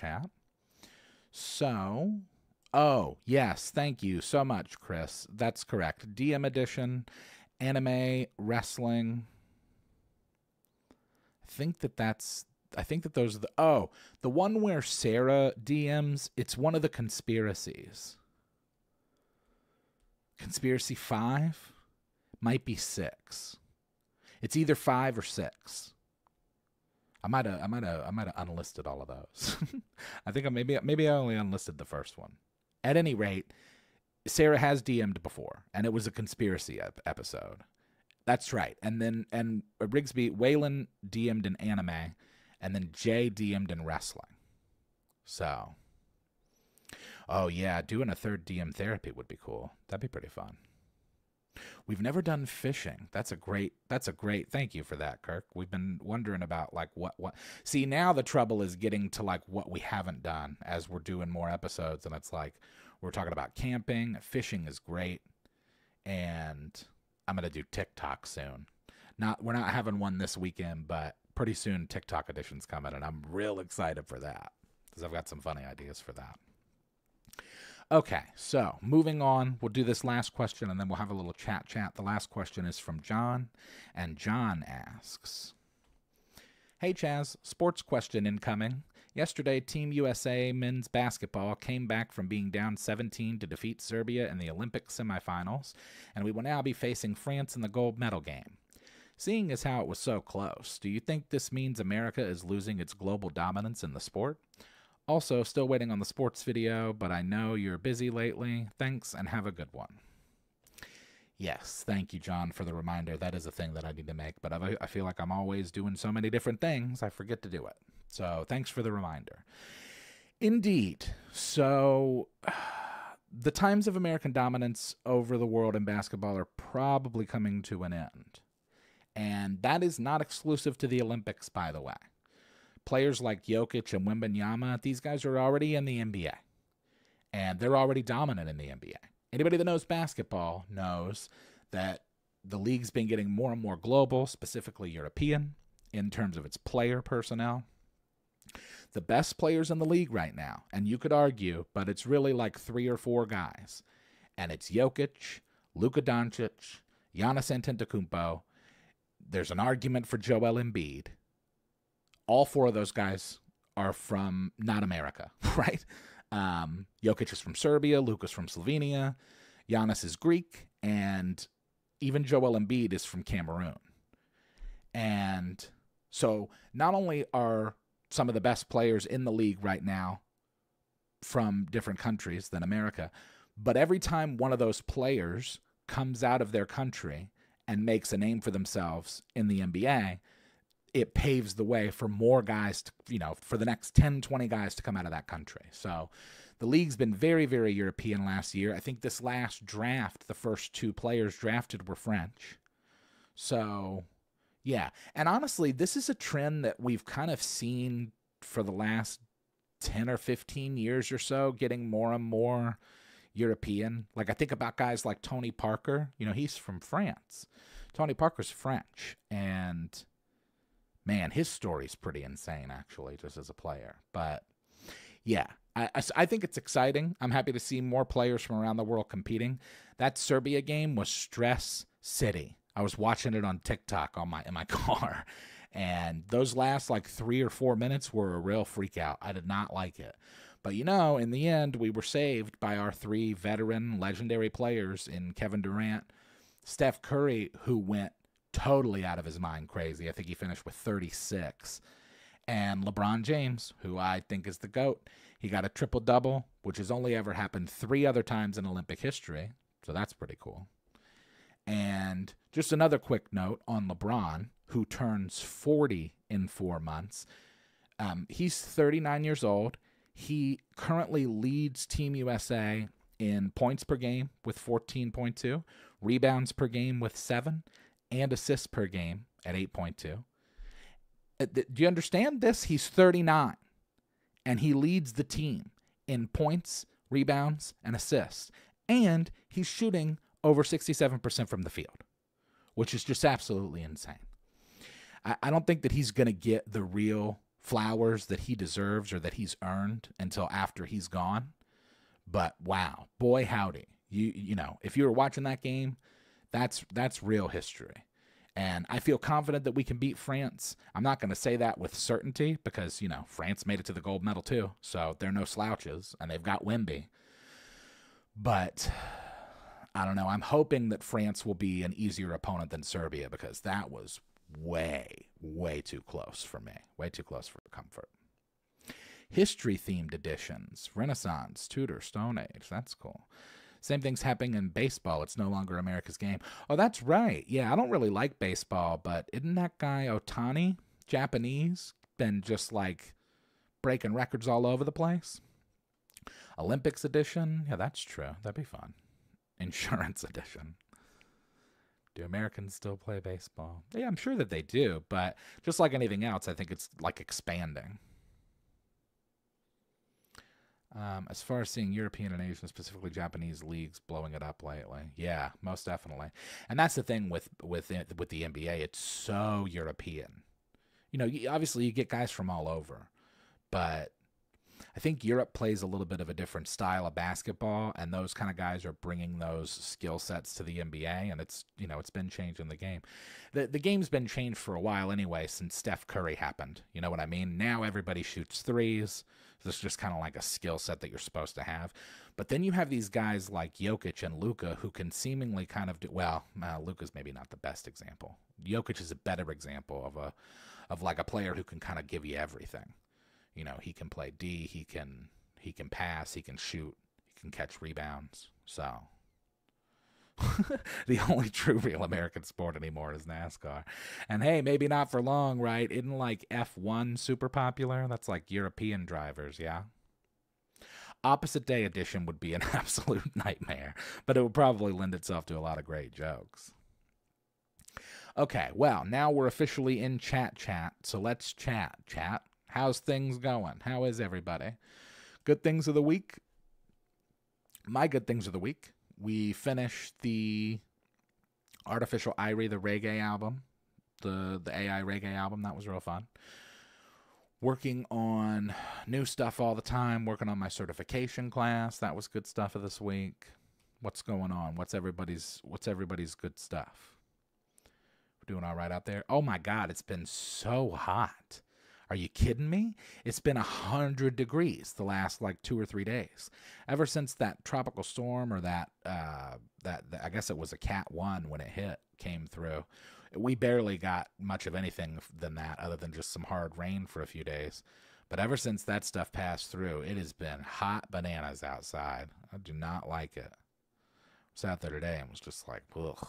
S1: So, oh, yes, thank you so much, Chris. That's correct. DM edition, anime, wrestling. I think that those are the one where Sarah DMs, it's one of the conspiracies. Conspiracy 5 might be 6. It's either 5 or 6. I might have unlisted all of those. I think maybe I only unlisted the first one. At any rate, Sarah has DM'd before, and it was a conspiracy episode. That's right. And Rigsby, Waylon DM'd in anime, and then Jay DM'd in wrestling. So, oh yeah, doing a third DM therapy would be cool. That'd be pretty fun. We've never done fishing. That's a great, thank you for that, Kirk. We've been wondering about like what. See, now the trouble is getting to like what we haven't done as we're doing more episodes. And it's like, we're talking about camping. Fishing is great. And I'm going to do TikTok soon. We're not having one this weekend, but pretty soon TikTok edition's coming. And I'm real excited for that because I've got some funny ideas for that. Okay, so moving on, we'll do this last question and then we'll have a little chat. The last question is from John, and John asks, hey Chaz, sports question incoming. Yesterday, Team USA men's basketball came back from being down 17 to defeat Serbia in the Olympic semifinals, and we will now be facing France in the gold medal game. Seeing as how it was so close, do you think this means America is losing its global dominance in the sport? Also, still waiting on the sports video, but I know you're busy lately. Thanks, and have a good one. Yes, thank you, John, for the reminder. That is a thing that I need to make, but I feel like I'm always doing so many different things, I forget to do it. So thanks for the reminder. Indeed. So the times of American dominance over the world in basketball are probably coming to an end. And that is not exclusive to the Olympics, by the way. Players like Jokic and Wembanyama, these guys are already in the NBA. And they're already dominant in the NBA. Anybody that knows basketball knows that the league's been getting more and more global, specifically European, in terms of its player personnel. The best players in the league right now, and you could argue, but it's really like 3 or 4 guys. And it's Jokic, Luka Doncic, Giannis Antetokounmpo. There's an argument for Joel Embiid. All 4 of those guys are from not America, right? Jokic is from Serbia, Luka's from Slovenia, Giannis is Greek, and even Joel Embiid is from Cameroon. And so not only are some of the best players in the league right now from different countries than America, but every time one of those players comes out of their country and makes a name for themselves in the NBA, it paves the way for more guys, for the next 10, 20 guys to come out of that country. So the league's been very, very European last year. I think this last draft, the first 2 players drafted were French. So, yeah. And honestly, this is a trend that we've kind of seen for the last 10 or 15 years or so, getting more and more European. Like, I think about guys like Tony Parker. He's from France. Tony Parker's French, and man, his story's pretty insane, actually, just as a player. But, yeah, I think it's exciting. I'm happy to see more players from around the world competing. That Serbia game was Stress City. I was watching it on TikTok in my car, and those last, 3 or 4 minutes were a real freak out. I did not like it. But, in the end, we were saved by our 3 veteran, legendary players in Kevin Durant, Steph Curry, who went totally out of his mind crazy. I think he finished with 36. And LeBron James, who I think is the GOAT. He got a triple-double, which has only ever happened 3 other times in Olympic history. So that's pretty cool. And just another quick note on LeBron, who turns 40 in 4 months. He's 39 years old. He currently leads Team USA in points per game with 14.2, rebounds per game with 7, and assists per game at 8.2. Do you understand this? He's 39, and he leads the team in points, rebounds, and assists. And he's shooting over 67% from the field, which is just absolutely insane. I don't think that he's going to get the real flowers that he deserves or that he's earned until after he's gone. But wow, boy howdy. If you were watching that game, that's real history. And I feel confident that we can beat France. I'm not going to say that with certainty because, France made it to the gold medal too. So they're no slouches, and they've got Wemby. But I don't know. I'm hoping that France will be an easier opponent than Serbia because that was way, way too close for me. Way too close for comfort. History-themed editions. Renaissance, Tudor, Stone Age. That's cool. Same thing's happening in baseball. It's no longer America's game. Oh, that's right. Yeah, I don't really like baseball, but isn't that guy Ohtani, Japanese, been just breaking records all over the place? Olympics edition. Yeah, that's true. That'd be fun. Insurance edition. Do Americans still play baseball? Yeah, I'm sure that they do, but just like anything else, I think it's expanding. As far as seeing European and Asian, specifically Japanese leagues blowing it up lately, yeah, most definitely. And that's the thing with the NBA; it's so European. Obviously you get guys from all over, but I think Europe plays a little bit of a different style of basketball, and those kind of guys are bringing those skill sets to the NBA, and it's, it's been changing the game. The game's been changed for a while anyway, since Steph Curry happened. You know what I mean? Now everybody shoots threes. This is just kind of like a skill set that you're supposed to have. But then you have these guys like Jokic and Luka who can seemingly kind of do, well, Luka's maybe not the best example. Jokic is a better example of like a player who can kind of give you everything. He can play D, he can pass, he can shoot, he can catch rebounds. So the only true real American sport anymore is NASCAR. And hey, maybe not for long, right? Isn't like F1 super popular? That's like European drivers, yeah? Opposite Day edition would be an absolute nightmare, but it would probably lend itself to a lot of great jokes. Okay, well, now we're officially in chat, so let's chat. How's things going? How is everybody? Good things of the week? My good things of the week. We finished the Artificial Irie, the reggae album, the AI reggae album. That was real fun. Working on new stuff all the time. Working on my certification class. That was good stuff of this week. What's going on? What's everybody's good stuff? We're doing all right out there. Oh my God, it's been so hot. Are you kidding me? It's been 100 degrees the last like 2 or 3 days. Ever since that tropical storm or that I guess it was a Cat 1 when it hit came through. We barely got much of anything than that other than just some hard rain for a few days. But ever since that stuff passed through, it has been hot bananas outside. I do not like it. I was out there today and was just like, ugh.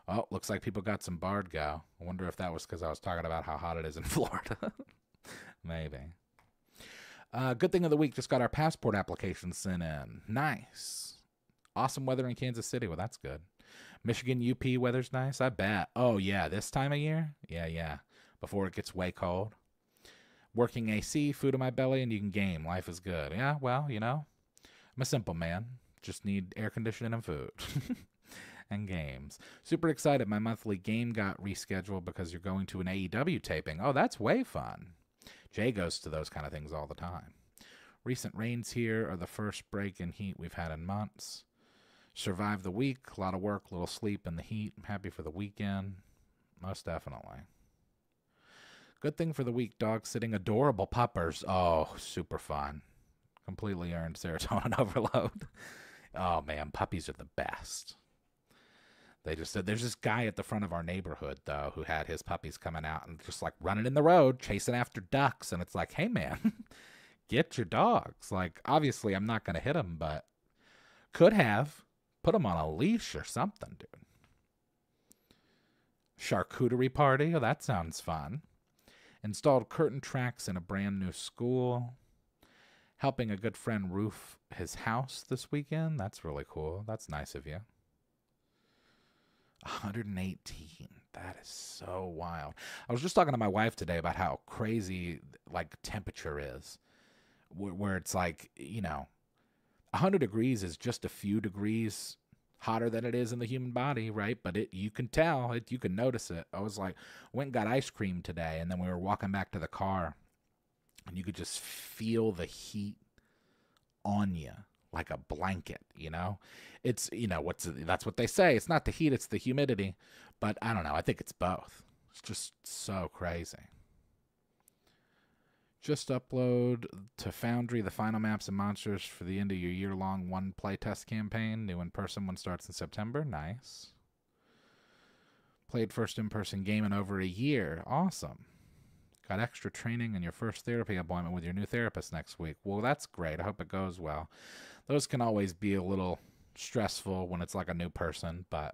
S1: Oh, looks like people got some Bard go. I wonder if that was because I was talking about how hot it is in Florida. Maybe. Good thing of the week, just got our passport application sent in. Nice. Awesome weather in Kansas City. Well, that's good. Michigan UP weather's nice, I bet. Oh, yeah, this time of year? Yeah. Before it gets way cold. Working AC, food in my belly, and you can game. Life is good. Yeah, well, I'm a simple man. Just need air conditioning and food. And games. Super excited. My monthly game got rescheduled because you're going to an AEW taping. Oh, that's way fun. Jay goes to those kind of things all the time. Recent rains here are the first break in heat we've had in months. Survived the week. A lot of work, little sleep in the heat. I'm happy for the weekend. Most definitely. Good thing for the week, dog sitting. Adorable puppers. Oh, super fun. Completely earned serotonin overload. Oh, man, puppies are the best. They just said there's this guy at the front of our neighborhood, though, who had his puppies coming out and just like running in the road, chasing after ducks. And it's like, hey, man, get your dogs. Like, obviously, I'm not going to hit them, but could have put them on a leash or something, dude. Charcuterie party. Oh, that sounds fun. Installed curtain tracks in a brand new school. Helping a good friend roof his house this weekend. That's really cool. That's nice of you. 118. That is so wild. I was just talking to my wife today about how crazy like temperature is, where it's like, 100 degrees is just a few degrees hotter than it is in the human body, right? But you can tell it, you can notice it. I was like, went and got ice cream today, and then we were walking back to the car, and you could just feel the heat on you. Like a blanket, It's, that's what they say. It's not the heat, it's the humidity. But I don't know. I think it's both. It's just so crazy. Just upload to Foundry the final maps and monsters for the end of your year-long one playtest campaign. New in-person one starts in September. Nice. Played first in-person game in over a year. Awesome. Got extra training and your first therapy appointment with your new therapist next week. Well, that's great. I hope it goes well. Those can always be a little stressful when it's like a new person, but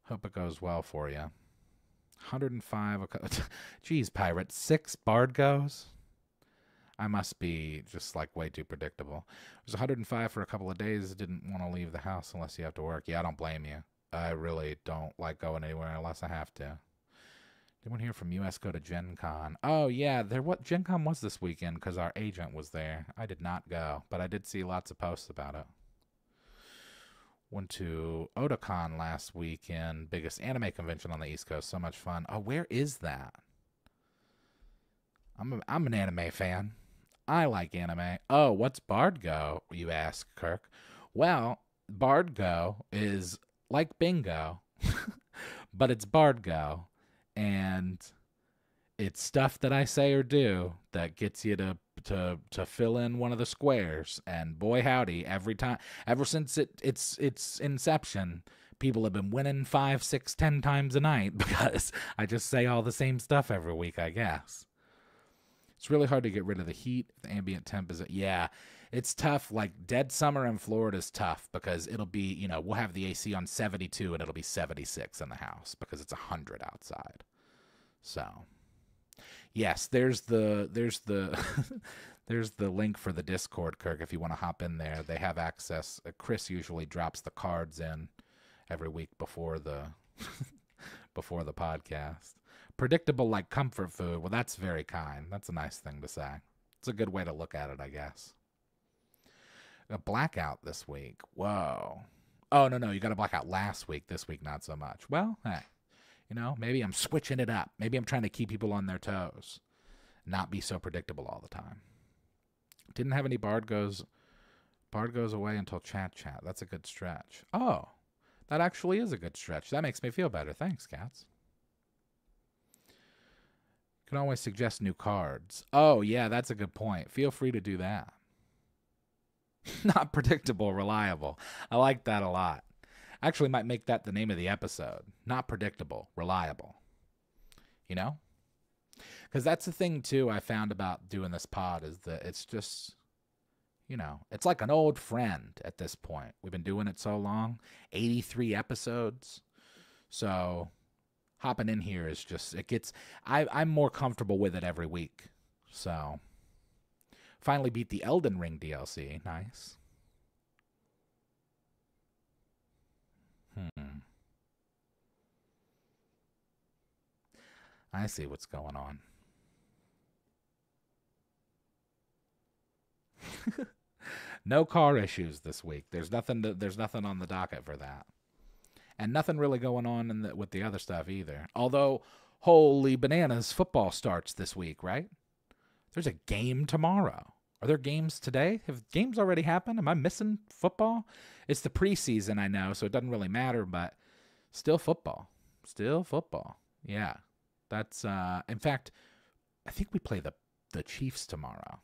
S1: hope it goes well for you. 105. Geez, Pirate. 6 Bard goes? I must be just like way too predictable. It was 105 for a couple of days. Didn't want to leave the house unless you have to work. Yeah, I don't blame you. I really don't like going anywhere unless I have to. Anyone here from US go to Gen Con? Oh, yeah. Gen Con was this weekend because our agent was there. I did not go, but I did see lots of posts about it. Went to Otakon last weekend. Biggest anime convention on the East Coast. So much fun. Oh, where is that? I'm an anime fan. I like anime. Oh, what's Bard Go, you ask, Kirk? Well, Bard Go is like bingo, but it's Bard Go, and it's stuff that I say or do that gets you to fill in one of the squares. And boy howdy, every time, ever since its inception, people have been winning 5, 6, 10 times a night because I just say all the same stuff every week, I guess. It's really hard to get rid of the heat. The ambient temp is, yeah, it's tough. Like dead summer in Florida is tough because it'll be, we'll have the AC on 72 and it'll be 76 in the house because it's 100 outside. So, yes, there's the there's the link for the Discord, Kirk, if you want to hop in there. They have access. Chris usually drops the cards in every week before the before the podcast. Predictable like comfort food. Well, that's very kind. That's a nice thing to say. It's a good way to look at it, I guess. A blackout this week. Whoa. Oh, no, you got a blackout last week. This week, not so much. Well, hey, maybe I'm switching it up. Maybe I'm trying to keep people on their toes. Not be so predictable all the time. Didn't have any Bard goes away until chat. That's a good stretch. Oh, that actually is a good stretch. That makes me feel better. Thanks, cats. Can always suggest new cards. Oh, yeah, that's a good point. Feel free to do that. Not predictable, reliable. I like that a lot. Actually might make that the name of the episode. Not predictable, reliable. Because that's the thing, too, I found about doing this pod is that it's just, it's like an old friend at this point. We've been doing it so long. 83 episodes. So hopping in here is just, I'm more comfortable with it every week. So finally beat the Elden Ring DLC. Nice. I see what's going on. No car issues this week. There's nothing on the docket for that. And nothing really going on with the other stuff either. Although, holy bananas, football starts this week, right? There's a game tomorrow. Are there games today? Have games already happened? Am I missing football? It's the preseason, I know, so it doesn't really matter, but still football. Still football. Yeah. That's, in fact, I think we play the Chiefs tomorrow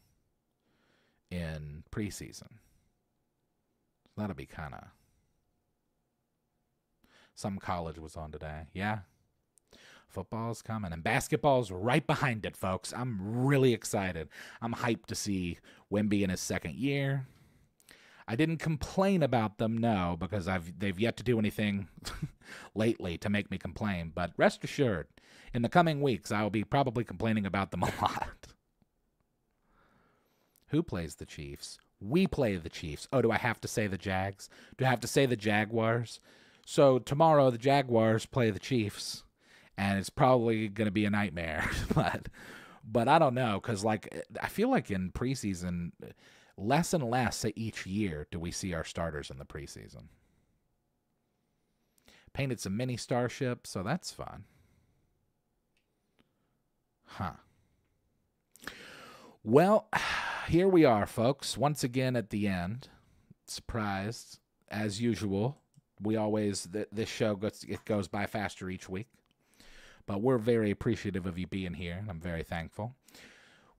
S1: in preseason. That'll be kind of... Some college was on today. Yeah. Football's coming. And basketball's right behind it, folks. I'm really excited. I'm hyped to see Wemby in his second year. I didn't complain about them, no, because they've yet to do anything lately to make me complain. But rest assured, in the coming weeks, I will be probably complaining about them a lot. Who plays the Chiefs? We play the Chiefs. Oh, do I have to say the Jags? Do I have to say the Jaguars? So tomorrow the Jaguars play the Chiefs, and it's probably going to be a nightmare. but I don't know, because I feel like in preseason, less and less each year do we see our starters in the preseason. Painted some mini starships, so that's fun. Huh. Well, here we are, folks. Once again at the end. Surprised, as usual. We always, this show goes by faster each week. But we're very appreciative of you being here. I'm very thankful.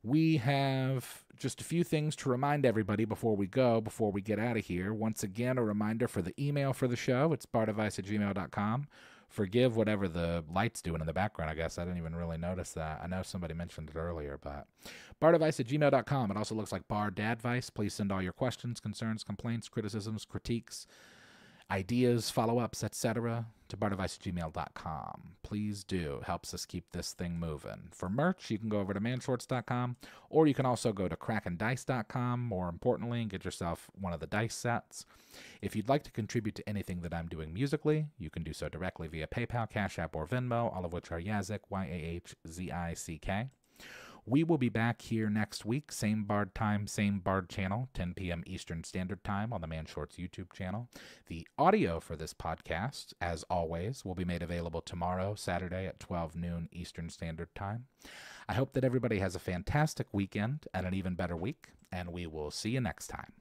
S1: We have just a few things to remind everybody before we get out of here. Once again, a reminder for the email for the show. It's bardadvice@gmail.com. Forgive whatever the light's doing in the background, I guess. I didn't even really notice that. I know somebody mentioned it earlier, but bardadvice@gmail.com. It also looks like bardadvice. Please send all your questions, concerns, complaints, criticisms, critiques, ideas, follow-ups, etc. to bardadvice@gmail.com. Please do. It helps us keep this thing moving. For merch, you can go over to manshorts.com, or you can also go to crackendice.com, more importantly, and get yourself one of the dice sets. If you'd like to contribute to anything that I'm doing musically, you can do so directly via PayPal, Cash App, or Venmo, all of which are Yazik, Yahzick. We will be back here next week, same Bard time, same Bard channel, 10 p.m. Eastern Standard Time on the Man Shorts YouTube channel. The audio for this podcast, as always, will be made available tomorrow, Saturday at 12 noon Eastern Standard Time. I hope that everybody has a fantastic weekend and an even better week, and we will see you next time.